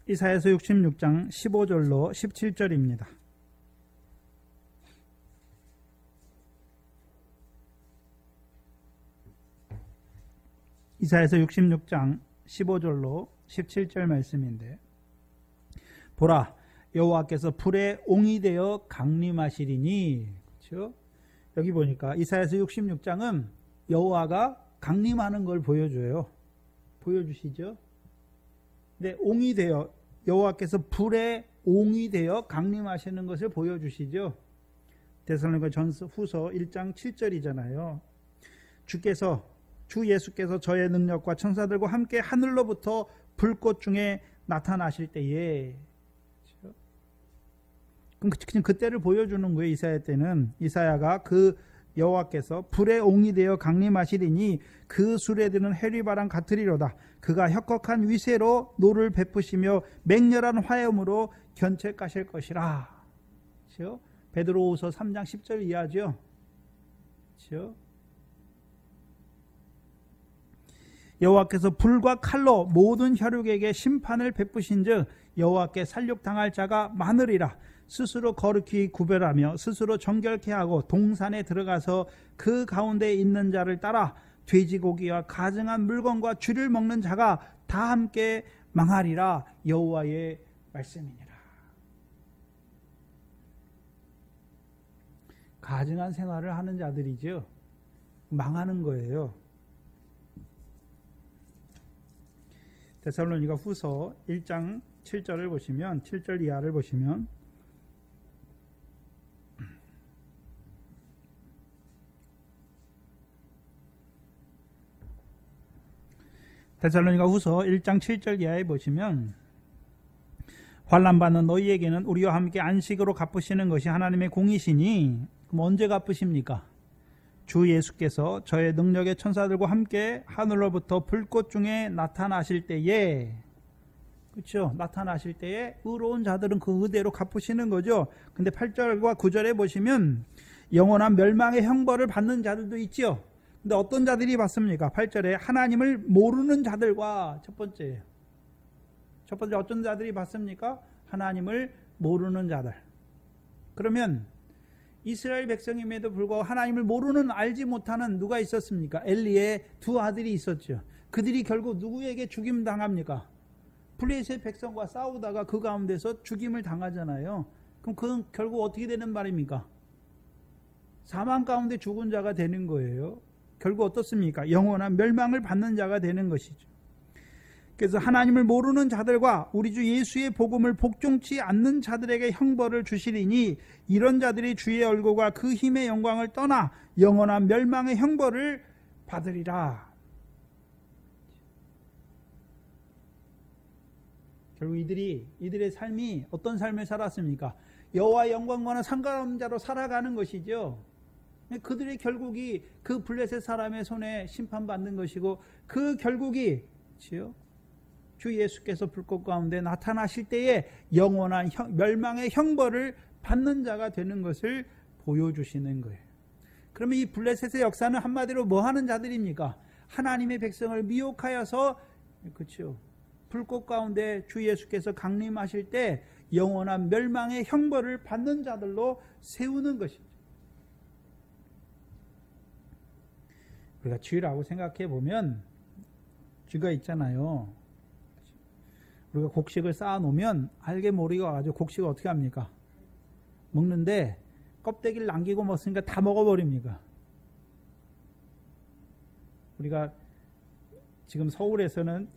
이사야서 66장 15절로 17절입니다. 이사야서 66장 15절로 17절 말씀인데, 보라, 여호와께서 불에 옹이 되어 강림하시리니. 그렇죠? 여기 보니까 이사야서 66장은 여호와가 강림하는 걸 보여주시죠. 근데 옹이 되어, 여호와께서 불에 옹이 되어 강림하시는 것을 보여주시죠. 데살로니가 전서 후서 1장 7절이잖아요. 주 예수께서 저의 능력과 천사들과 함께 하늘로부터 불꽃 중에 나타나실 때에, 그럼 그때를 보여주는 거예요. 이사야 때는, 이사야가 그 여호와께서 불의 옹이 되어 강림하시리니 그 술에 드는 해리바람 같으리로다. 그가 혁혁한 위세로 노를 베푸시며 맹렬한 화염으로 견책하실 것이라. 그렇죠? 베드로후서 3장 10절 이하죠. 그렇죠? 여호와께서 불과 칼로 모든 혈육에게 심판을 베푸신즉 여호와께 살육당할 자가 많으리라. 스스로 거룩히 구별하며 스스로 정결케 하고 동산에 들어가서 그 가운데 있는 자를 따라 돼지고기와 가증한 물건과 쥐를 먹는 자가 다 함께 망하리라. 여호와의 말씀이니라. 가증한 생활을 하는 자들이죠. 망하는 거예요. 데살로니가 후서 1장 7절을 보시면, 7절 이하를 보시면, 데살로니가 후서 1장 7절 이하에 보시면, 환난받는 너희에게는 우리와 함께 안식으로 갚으시는 것이 하나님의 공이시니, 그럼 언제 갚으십니까? 주 예수께서 저의 능력의 천사들과 함께 하늘로부터 불꽃 중에 나타나실 때에, 그렇죠? 나타나실 때에 의로운 자들은 그 의대로 갚으시는 거죠. 근데 8절과 9절에 보시면 영원한 멸망의 형벌을 받는 자들도 있죠. 근데 어떤 자들이 받습니까? 8절에 하나님을 모르는 자들과, 첫 번째 어떤 자들이 받습니까? 하나님을 모르는 자들. 그러면 이스라엘 백성임에도 불구하고 하나님을 모르는, 알지 못하는 누가 있었습니까? 엘리의 두 아들이 있었죠. 그들이 결국 누구에게 죽임 당합니까? 블레셋 백성과 싸우다가 그 가운데서 죽임을 당하잖아요. 그럼 그건 결국 어떻게 되는 말입니까? 사망 가운데 죽은 자가 되는 거예요. 결국 어떻습니까? 영원한 멸망을 받는 자가 되는 것이죠. 그래서 하나님을 모르는 자들과 우리 주 예수의 복음을 복종치 않는 자들에게 형벌을 주시리니 이런 자들이 주의 얼굴과 그 힘의 영광을 떠나 영원한 멸망의 형벌을 받으리라. 결국 이들의 삶이 어떤 삶을 살았습니까? 여호와의 영광과는 상관없는 자로 살아가는 것이죠. 그들의 결국이 그 블레셋 사람의 손에 심판받는 것이고, 그 결국이 주 예수께서 불꽃 가운데 나타나실 때에 영원한 멸망의 형벌을 받는 자가 되는 것을 보여주시는 거예요. 그러면 이 블레셋의 역사는 한마디로 뭐 하는 자들입니까? 하나님의 백성을 미혹하여서, 그렇죠, 불꽃 가운데 주 예수께서 강림하실 때 영원한 멸망의 형벌을 받는 자들로 세우는 것이죠. 우리가 쥐라고 생각해 보면, 쥐가 있잖아요. 우리가 곡식을 쌓아 놓으면 알게 모르게 와가지고 곡식을 어떻게 합니까? 먹는데 껍데기를 남기고 먹으니까 다 먹어버립니까? 우리가 지금 서울에서는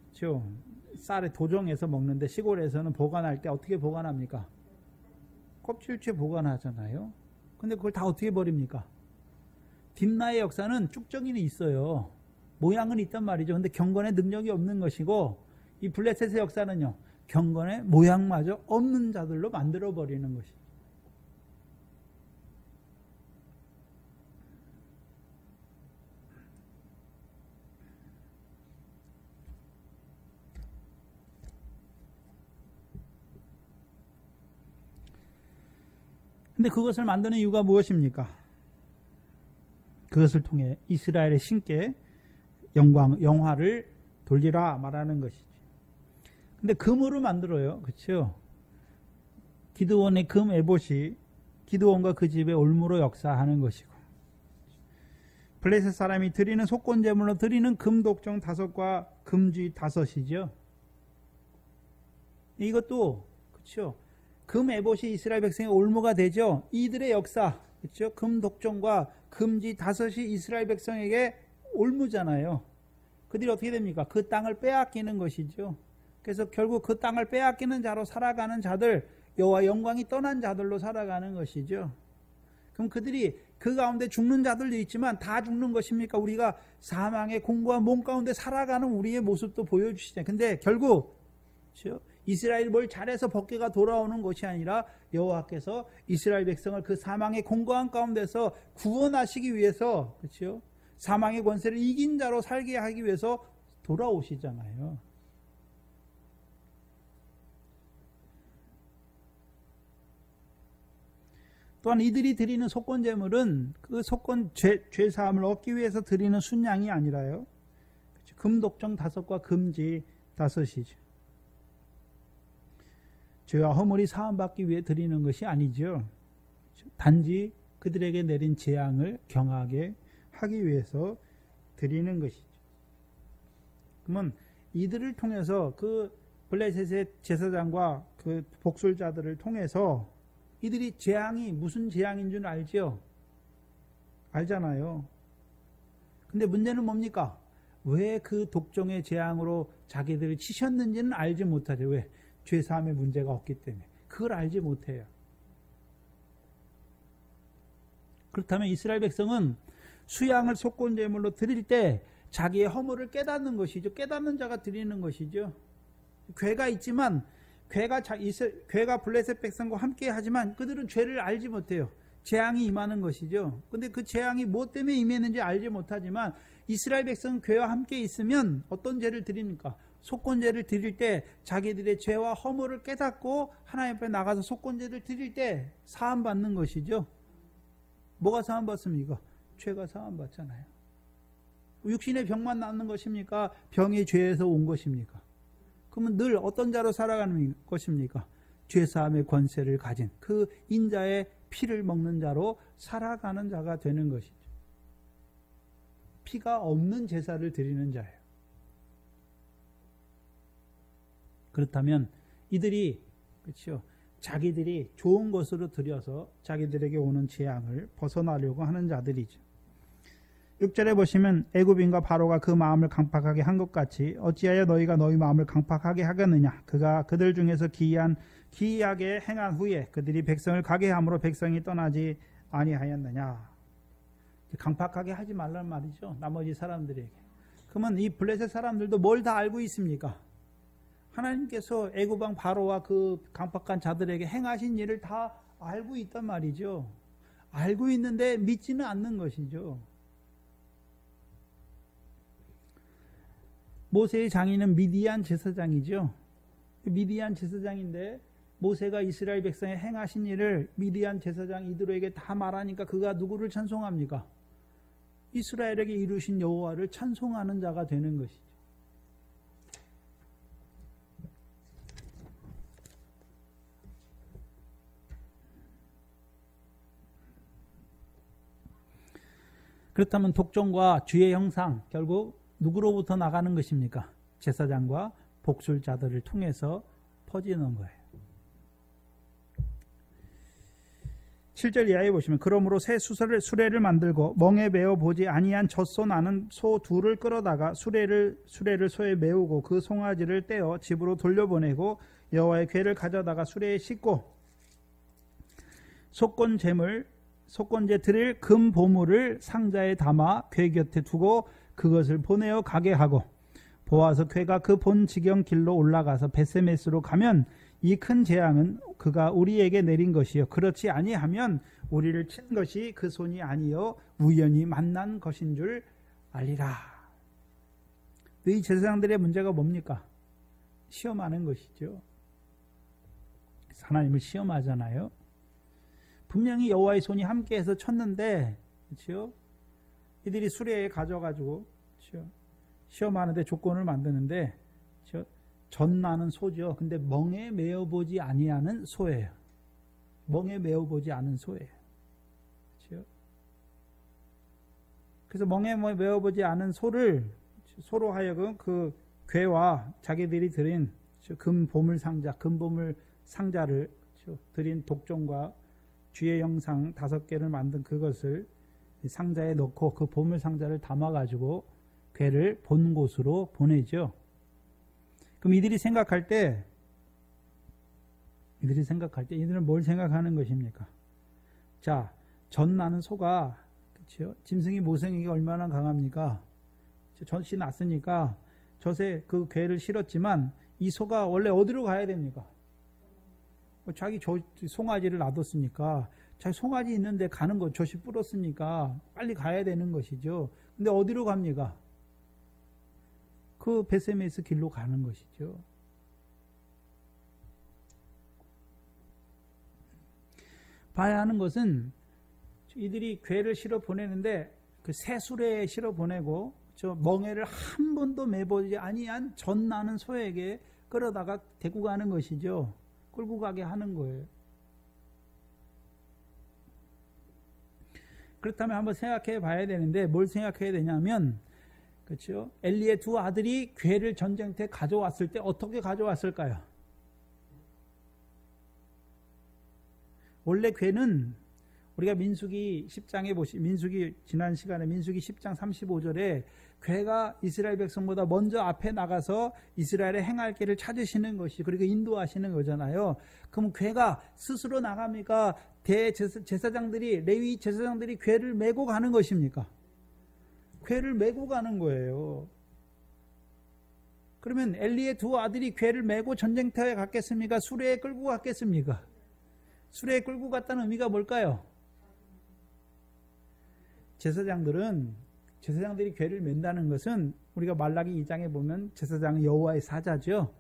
쌀에 도정해서 먹는데, 시골에서는 보관할 때 어떻게 보관합니까? 껍질째 보관하잖아요. 근데 그걸 다 어떻게 버립니까? 딥나의 역사는 쭉정이는 있어요. 모양은 있단 말이죠. 근데 경건의 능력이 없는 것이고, 이 블레셋의 역사는요, 경건의 모양마저 없는 자들로 만들어버리는 것이죠. 근데 그것을 만드는 이유가 무엇입니까? 그것을 통해 이스라엘의 신께 영화를 돌리라 말하는 것이지. 근데 금으로 만들어요. 그렇죠? 기드온의 금 에봇이 기드온과 그 집의 올무로 역사하는 것이고, 블레셋 사람이 드리는 속건 제물로 드리는 금 독정 5과 금쥐 5이죠. 이것도, 그렇죠, 금 에봇이 이스라엘 백성의 올무가 되죠. 이들의 역사, 그렇죠, 금 독정과 금쥐 5이 이스라엘 백성에게 올무잖아요. 그들이 어떻게 됩니까? 그 땅을 빼앗기는 것이죠. 그래서 결국 그 땅을 빼앗기는 자로 살아가는 자들, 여호와 영광이 떠난 자들로 살아가는 것이죠. 그럼 그들이 그 가운데 죽는 자들도 있지만 다 죽는 것입니까? 우리가 사망의 공고와 몸 가운데 살아가는 우리의 모습도 보여주시잖아요. 근데 결국, 그렇죠? 이스라엘이 뭘 잘해서 법궤가 돌아오는 것이 아니라 여호와께서 이스라엘 백성을 그 사망의 공고한 가운데서 구원하시기 위해서, 그렇죠, 사망의 권세를 이긴 자로 살게 하기 위해서 돌아오시잖아요. 또한 이들이 드리는 속건 제물은 그 속건 죄 사함을 얻기 위해서 드리는 순양이 아니라요, 그렇죠, 금독정 5과 금지 5이죠. 죄와 허물이 사함받기 위해 드리는 것이 아니죠. 단지 그들에게 내린 재앙을 경하게 하기 위해서 드리는 것이죠. 그러면 이들을 통해서 그 블레셋의 제사장과 그 복술자들을 통해서 이들이 재앙이 무슨 재앙인 줄 알죠? 알잖아요. 근데 문제는 뭡니까? 왜 그 독종의 재앙으로 자기들을 치셨는지는 알지 못하죠. 왜? 죄사함의 문제가 없기 때문에. 그걸 알지 못해요. 그렇다면 이스라엘 백성은 수양을 속건제물로 드릴 때 자기의 허물을 깨닫는 것이죠. 깨닫는 자가 드리는 것이죠. 괴가 있지만 괴가 블레셋 백성과 함께 하지만 그들은 죄를 알지 못해요. 재앙이 임하는 것이죠. 근데 그 재앙이 무엇 때문에 임했는지 알지 못하지만 이스라엘 백성은 괴와 함께 있으면 어떤 죄를 드립니까? 속건제를 드릴 때 자기들의 죄와 허물을 깨닫고 하나님 앞에 나가서 속건제를 드릴 때 사함받는 것이죠. 뭐가 사함받습니까? 죄가 사함받잖아요. 육신의 병만 낫는 것입니까? 병이 죄에서 온 것입니까? 그러면 늘 어떤 자로 살아가는 것입니까? 죄사함의 권세를 가진 그 인자의 피를 먹는 자로 살아가는 자가 되는 것이죠. 피가 없는 제사를 드리는 자예요. 그렇다면 이들이 그렇죠. 자기들이 좋은 것으로 드려서 자기들에게 오는 재앙을 벗어나려고 하는 자들이죠. 6절에 보시면 애굽인과 바로가 그 마음을 강팍하게 한 것 같이 어찌하여 너희가 너희 마음을 강팍하게 하겠느냐. 그가 그들 중에서 기이하게 행한 후에 그들이 백성을 가게 함으로 백성이 떠나지 아니하였느냐. 강팍하게 하지 말란 말이죠. 나머지 사람들에게. 그러면 이 블레셋 사람들도 뭘 다 알고 있습니까? 하나님께서 애굽왕 바로와 그 강팍한 자들에게 행하신 일을 다 알고 있단 말이죠. 알고 있는데 믿지는 않는 것이죠. 모세의 장인은 미디안 제사장이죠. 미디안 제사장인데 모세가 이스라엘 백성에 행하신 일을 미디안 제사장 이들에게 다 말하니까 그가 누구를 찬송합니까? 이스라엘에게 이루신 여호와를 찬송하는 자가 되는 것이죠. 그렇다면 독종과 주의 형상 결국 누구로부터 나가는 것입니까? 제사장과 복술자들을 통해서 퍼지는 거예요. 7절 이하에 보시면 그러므로 새 수레를 만들고 멍에 메어 보지 아니한 젖소 나는 소 둘을 끌어다가 수레를 소에 메우고 그 송아지를 떼어 집으로 돌려보내고 여호와의 궤를 가져다가 수레에 싣고 속건제 드릴 금 보물을 상자에 담아 궤 곁에 두고 그것을 보내어 가게 하고 보아서 궤가 그 본 지경 길로 올라가서 베세메스로 가면 이 큰 재앙은 그가 우리에게 내린 것이요 그렇지 아니하면 우리를 친 것이 그 손이 아니요 우연히 만난 것인 줄 알리라. 이 제사장들의 문제가 뭡니까? 시험하는 것이죠. 하나님을 시험하잖아요. 분명히 여호와의 손이 함께해서 쳤는데, 그렇죠? 이들이 수레에 가져가지고, 그렇죠? 시험하는데 조건을 만드는데, 그렇죠? 젖나는 소죠. 근데 멍에 메어보지 아니하는 소예요. 멍에 메어보지 않은 소예요. 그렇죠? 그래서 멍에 메어보지 않은 소로 하여금 그 궤와 자기들이 드린 금 보물 상자를 드린 독종과 주의 형상 5개를 만든 그것을 상자에 넣고 그 보물 상자를 담아가지고 궤를 본 곳으로 보내죠. 그럼 이들이 생각할 때 이들은 뭘 생각하는 것입니까? 자, 젖나는 소가 그렇죠? 짐승이 모성에게 얼마나 강합니까? 젖이 났으니까 젖에 그 궤를 실었지만 이 소가 원래 어디로 가야 됩니까? 자기 송아지를 놔뒀으니까 자기 송아지 있는데 가는 거 젖이 불었으니까 빨리 가야 되는 것이죠. 근데 어디로 갑니까? 그 베세메스 길로 가는 것이죠. 봐야 하는 것은 이들이 궤를 실어 보내는데 그 새 수레에 실어 보내고 저 멍에를 한 번도 매보지 아니한 젖나는 소에게 끌어다가 데리고 가는 것이죠. 끌고 가게 하는 거예요. 그렇다면 한번 생각해 봐야 되는데 뭘 생각해야 되냐면 그렇죠? 엘리의 두 아들이 괴를 전쟁터에 가져왔을 때 어떻게 가져왔을까요? 원래 괴는 우리가 민수기 10장에 민수기 지난 시간에 민수기 10장 35절에 괴가 이스라엘 백성보다 먼저 앞에 나가서 이스라엘의 행할 길을 찾으시는 것이, 그리고 인도하시는 거잖아요. 그럼 괴가 스스로 나갑니까? 제사장들이, 레위 제사장들이 괴를 메고 가는 것입니까? 괴를 메고 가는 거예요. 그러면 엘리의 두 아들이 괴를 메고 전쟁터에 갔겠습니까? 수레에 끌고 갔겠습니까? 수레에 끌고 갔다는 의미가 뭘까요? 제사장들이 괴를 맨다는 것은 우리가 말라기 2장에 보면 제사장은 여호와의 사자죠.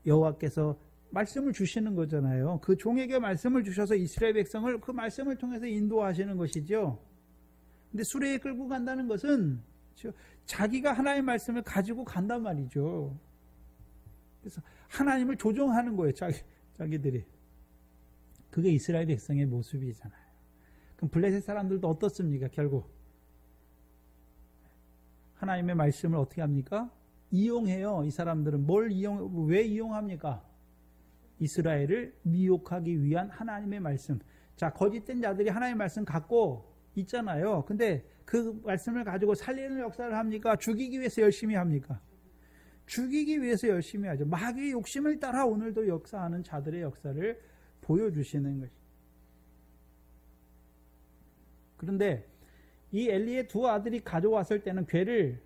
여호와께서 말씀을 주시는 거잖아요. 그 종에게 말씀을 주셔서 이스라엘 백성을 그 말씀을 통해서 인도하시는 것이죠. 근데 수레에 끌고 간다는 것은 자기가 하나님의 말씀을 가지고 간단 말이죠. 그래서 하나님을 조종하는 거예요. 자기들이. 그게 이스라엘 백성의 모습이잖아요. 그럼 블레셋 사람들도 어떻습니까? 결국 하나님의 말씀을 어떻게 합니까? 이용해요. 이 사람들은 왜 이용합니까? 이스라엘을 미혹하기 위한 하나님의 말씀. 자, 거짓된 자들이 하나님의 말씀 갖고 있잖아요. 근데 그 말씀을 가지고 살리는 역사를 합니까? 죽이기 위해서 열심히 합니까? 죽이기 위해서 열심히 하죠. 마귀의 욕심을 따라 오늘도 역사하는 자들의 역사를 보여주시는 것입니다. 그런데 이 엘리의 두 아들이 가져왔을 때는 괴를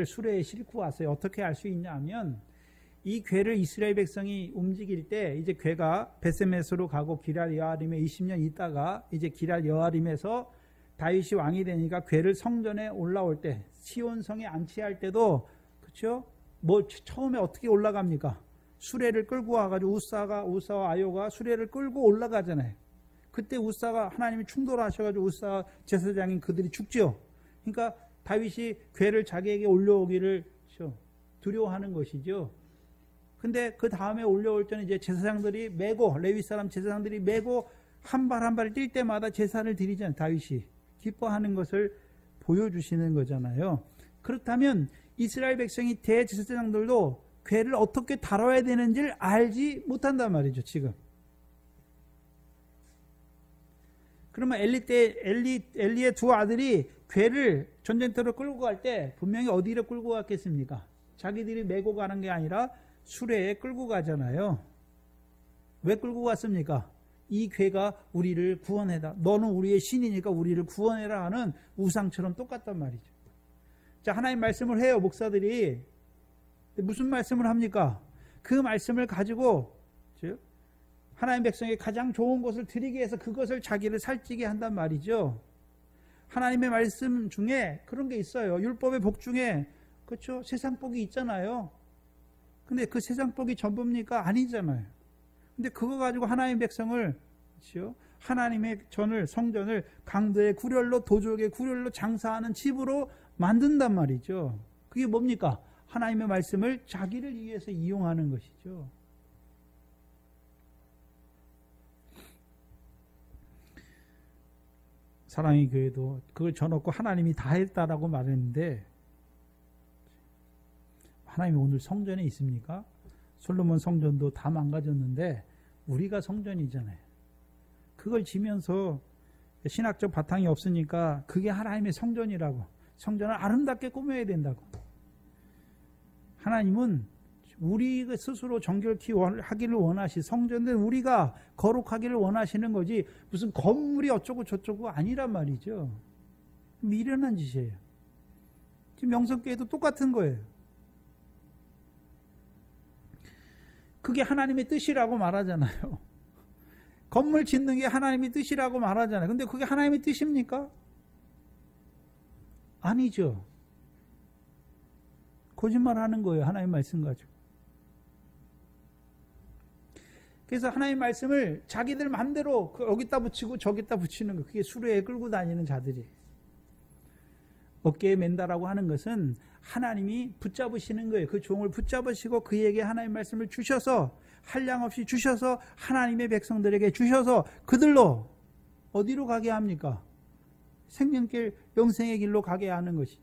수레에 싣고 왔어요. 어떻게 알 수 있냐 하면 이 괴를 이스라엘 백성이 움직일 때 이제 괴가 베세메스로 가고 기럇 여아림에 20년 있다가 이제 기럇 여아림에서 다윗이 왕이 되니까 괴를 성전에 올라올 때 시온성에 안치할 때도 그렇죠? 처음에 어떻게 올라갑니까? 수레를 끌고 와가지고 우사와 아요가 수레를 끌고 올라가잖아요. 그때 우사가 하나님이 충돌하셔가지고 우사 제사장인 그들이 죽죠. 그러니까 다윗이 괴를 자기에게 올려오기를 두려워하는 것이죠. 근데 그 다음에 올려올 때는 이제 제사장들이 메고, 레위 사람 제사장들이 메고 한 발 한 발 뛸 때마다 제사를 드리잖아요. 다윗이 기뻐하는 것을 보여주시는 거잖아요. 그렇다면 이스라엘 백성이 대제사장들도 괴를 어떻게 다뤄야 되는지를 알지 못한단 말이죠, 지금. 그러면 엘리의 두 아들이 괴를 전쟁터로 끌고 갈 때 분명히 어디로 끌고 갔겠습니까? 자기들이 메고 가는 게 아니라 수레에 끌고 가잖아요. 왜 끌고 갔습니까? 이 괴가 우리를 구원해라. 너는 우리의 신이니까 우리를 구원해라 하는 우상처럼 똑같단 말이죠. 자, 하나님 말씀을 해요, 목사들이. 무슨 말씀을 합니까? 그 말씀을 가지고 하나님 백성에게 가장 좋은 것을 드리기 위해서 그것을 자기를 살찌게 한단 말이죠. 하나님의 말씀 중에 그런 게 있어요. 율법의 복 중에 그렇죠? 세상 복이 있잖아요. 근데 그 세상 복이 전부입니까? 아니잖아요. 근데 그거 가지고 하나님 백성을 그렇죠? 하나님의 성전을 강도의 구렬로, 도적의 구렬로 장사하는 집으로 만든단 말이죠. 그게 뭡니까? 하나님의 말씀을 자기를 위해서 이용하는 것이죠. 사랑의 교회도 그걸 저놓고 하나님이 다 했다라고 말했는데 하나님이 오늘 성전에 있습니까? 솔로몬 성전도 다 망가졌는데 우리가 성전이잖아요. 그걸 지면서 신학적 바탕이 없으니까 그게 하나님의 성전이라고, 성전을 아름답게 꾸며야 된다고. 하나님은 우리 스스로 정결케 하기를 원하시, 성전은 우리가 거룩하기를 원하시는 거지 무슨 건물이 어쩌고 저쩌고 아니란 말이죠. 미련한 짓이에요. 지금 명성교회도 똑같은 거예요. 그게 하나님의 뜻이라고 말하잖아요. 건물 짓는 게 하나님의 뜻이라고 말하잖아요. 근데 그게 하나님의 뜻입니까? 아니죠. 거짓말하는 거예요. 하나님 말씀 가지고. 그래서 하나님 말씀을 자기들 마음대로 여기다 붙이고 저기다 붙이는 거, 그게 수레에 끌고 다니는 자들이. 어깨에 맨다라고 하는 것은 하나님이 붙잡으시는 거예요. 그 종을 붙잡으시고 그에게 하나님 말씀을 주셔서 한량없이 주셔서 하나님의 백성들에게 주셔서 그들로 어디로 가게 합니까? 생명길, 영생의 길로 가게 하는 것이지.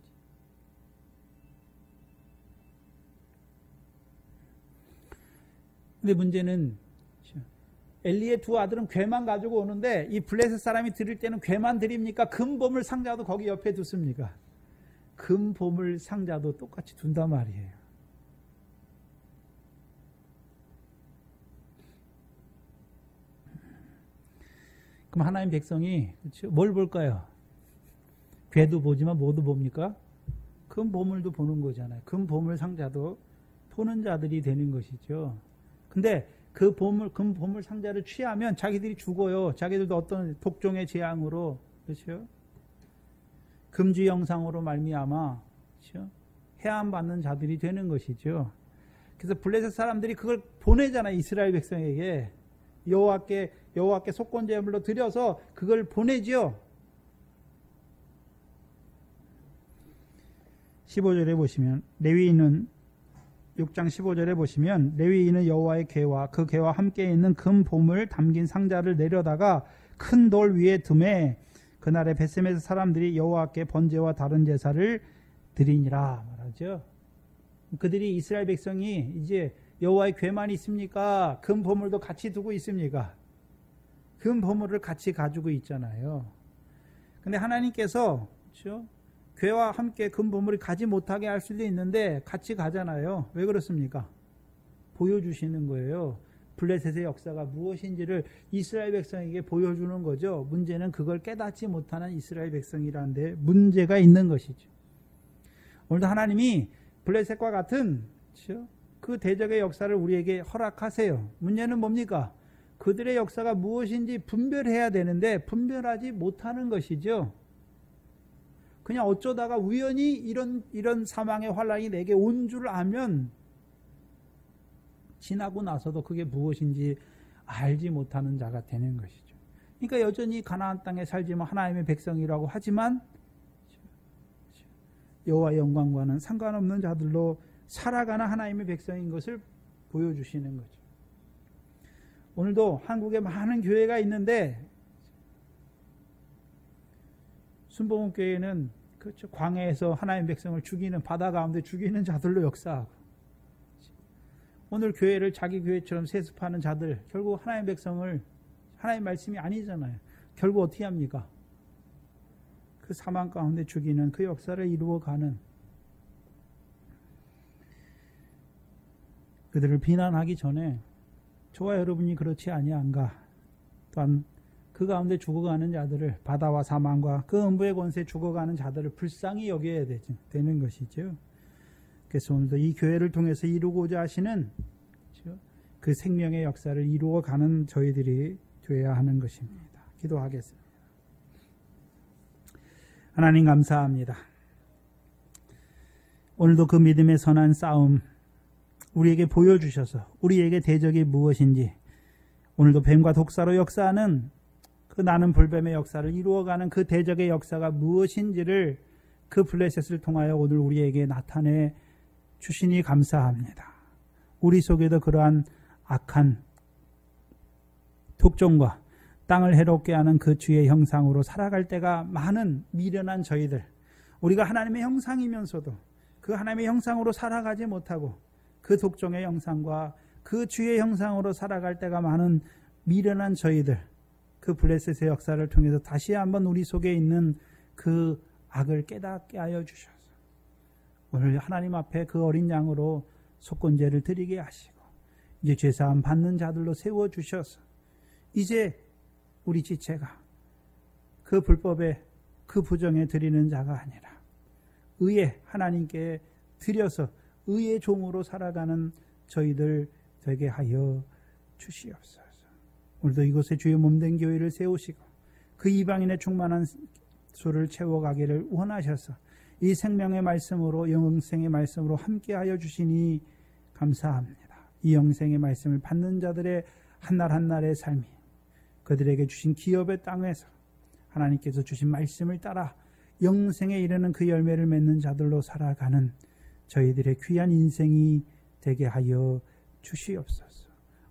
근데 문제는 엘리의 두 아들은 괴만 가지고 오는데 이 블레셋 사람이 드릴 때는 괴만 드립니까? 금 보물 상자도 거기 옆에 두습니까? 금 보물 상자도 똑같이 둔단 말이에요. 그럼 하나님 백성이 그렇죠? 뭘 볼까요? 괴도 보지만 뭐도 봅니까? 금 보물도 보는 거잖아요. 금 보물 상자도 보는 자들이 되는 것이죠. 근데 그 보물, 금 보물 상자를 취하면 자기들이 죽어요. 자기들도 어떤 독종의 재앙으로, 그렇죠? 금주 영상으로 말미암아, 그렇죠? 해함 받는 자들이 되는 것이죠. 그래서 블레셋 사람들이 그걸 보내잖아요. 이스라엘 백성에게 여호와께 속건 제물로 드려서 그걸 보내죠. 15절에 보시면 레위인은 6장 15절에 보시면 레위인은 여호와의 궤와 그 궤와 함께 있는 금 보물 담긴 상자를 내려다가 큰 돌 위에 두매 그날에 베세메스 사람들이 여호와께 번제와 다른 제사를 드리니라 말하죠. 그들이 이스라엘 백성이 이제 여호와의 궤만 있습니까? 금 보물도 같이 두고 있습니까? 금 보물을 같이 가지고 있잖아요. 근데 하나님께서 그렇죠? 궤와 함께 금 보물이 가지 못하게 할 수도 있는데 같이 가잖아요. 왜 그렇습니까? 보여주시는 거예요. 블레셋의 역사가 무엇인지를 이스라엘 백성에게 보여주는 거죠. 문제는 그걸 깨닫지 못하는 이스라엘 백성이라는데 문제가 있는 것이죠. 오늘도 하나님이 블레셋과 같은 그렇죠? 그 대적의 역사를 우리에게 허락하세요. 문제는 뭡니까? 그들의 역사가 무엇인지 분별해야 되는데 분별하지 못하는 것이죠. 그냥 어쩌다가 우연히 이런 사망의 환란이 내게 온 줄 알면 지나고 나서도 그게 무엇인지 알지 못하는 자가 되는 것이죠. 그러니까 여전히 가나안 땅에 살지만 하나님의 백성이라고 하지만 여호와의 영광과는 상관없는 자들로 살아가는 하나님의 백성인 것을 보여주시는 거죠. 오늘도 한국에 많은 교회가 있는데 순복음교회는 그렇죠. 광야에서 하나님 백성을 죽이는 바다 가운데 죽이는 자들로 역사하고 오늘 교회를 자기 교회처럼 세습하는 자들 결국 하나님 백성을 하나님 말씀이 아니잖아요. 결국 어떻게 합니까? 그 사망 가운데 죽이는 그 역사를 이루어가는 그들을 비난하기 전에 저와 여러분이 그렇지 아니한가 또한 그 가운데 죽어가는 자들을 바다와 사망과 그 음부의 권세에 죽어가는 자들을 불쌍히 여겨야 되는 것이죠. 그래서 오늘도 이 교회를 통해서 이루고자 하시는 그 생명의 역사를 이루어가는 저희들이 되어야 하는 것입니다. 기도하겠습니다. 하나님 감사합니다. 오늘도 그 믿음의 선한 싸움 우리에게 보여주셔서 우리에게 대적이 무엇인지 오늘도 뱀과 독사로 역사하는 그 나는 불뱀의 역사를 이루어가는 그 대적의 역사가 무엇인지를 그 블레셋을 통하여 오늘 우리에게 나타내 주시니 감사합니다. 우리 속에도 그러한 악한 독종과 땅을 해롭게 하는 그 주의 형상으로 살아갈 때가 많은 미련한 저희들 우리가 하나님의 형상이면서도 그 하나님의 형상으로 살아가지 못하고 그 독종의 형상과 그 주의 형상으로 살아갈 때가 많은 미련한 저희들 그 블레셋의 역사를 통해서 다시 한번 우리 속에 있는 그 악을 깨닫게 하여 주셔서 오늘 하나님 앞에 그 어린 양으로 속건제를 드리게 하시고 이제 죄사함 받는 자들로 세워주셔서 이제 우리 지체가 그 불법에 그 부정에 드리는 자가 아니라 의에 하나님께 드려서 의의 종으로 살아가는 저희들 되게 하여 주시옵소서. 오늘도 이곳에 주의 몸된 교회를 세우시고 그 이방인의 충만한 수를 채워가기를 원하셔서 이 생명의 말씀으로 영생의 말씀으로 함께하여 주시니 감사합니다. 이 영생의 말씀을 받는 자들의 한날 한날의 삶이 그들에게 주신 기업의 땅에서 하나님께서 주신 말씀을 따라 영생에 이르는 그 열매를 맺는 자들로 살아가는 저희들의 귀한 인생이 되게 하여 주시옵소서.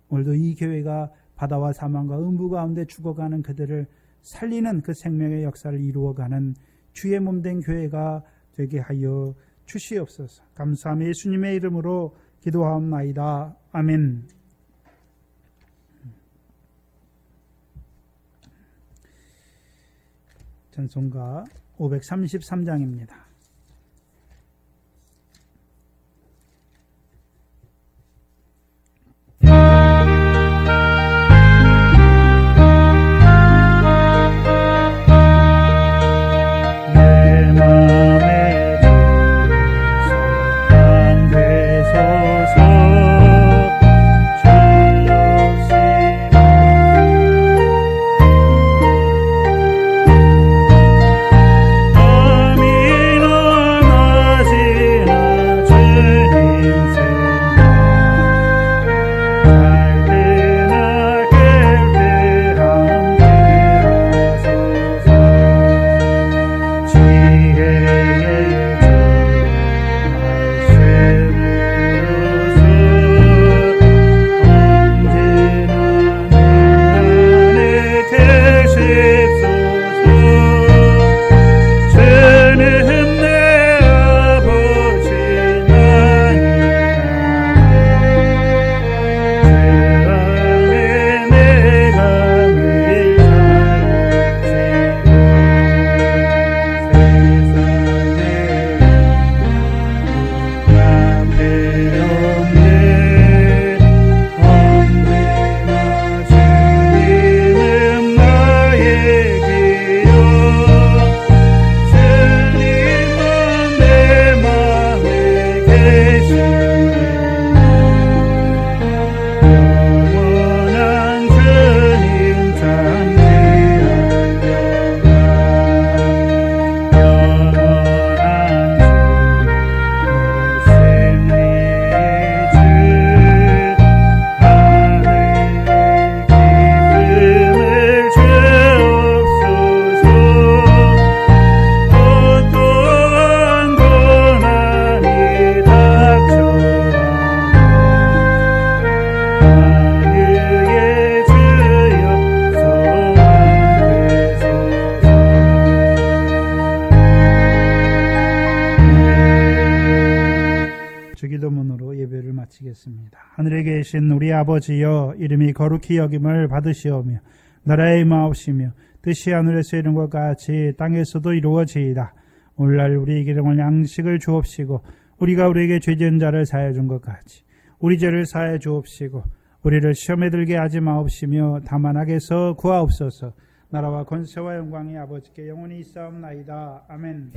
오늘도 이 교회가 바다와 사망과 음부 가운데 죽어가는 그들을 살리는 그 생명의 역사를 이루어가는 주의 몸된 교회가 되게 하여 주시옵소서. 감사하며 예수님의 이름으로 기도하옵나이다. 아멘. 찬송가 533장입니다. 기도문으로 예배를 마치겠습니다. 하늘에 계신 우리 아버지여, 이름이 거룩히 여김을 받으시오며 나라의 임하옵시며 뜻이 하늘에서 이룬 것 같이 땅에서도 이루어지이다. 오늘날 우리에게 일용할 양식을 주옵시고 우리가 우리에게 죄 지은 자를 사하여 준 것 같이 우리 죄를 사하여 주옵시고 우리를 시험에 들게 하지 마옵시며 다만 악에서 구하옵소서. 나라와 권세와 영광이 아버지께 영원히 있사옵나이다. 아멘.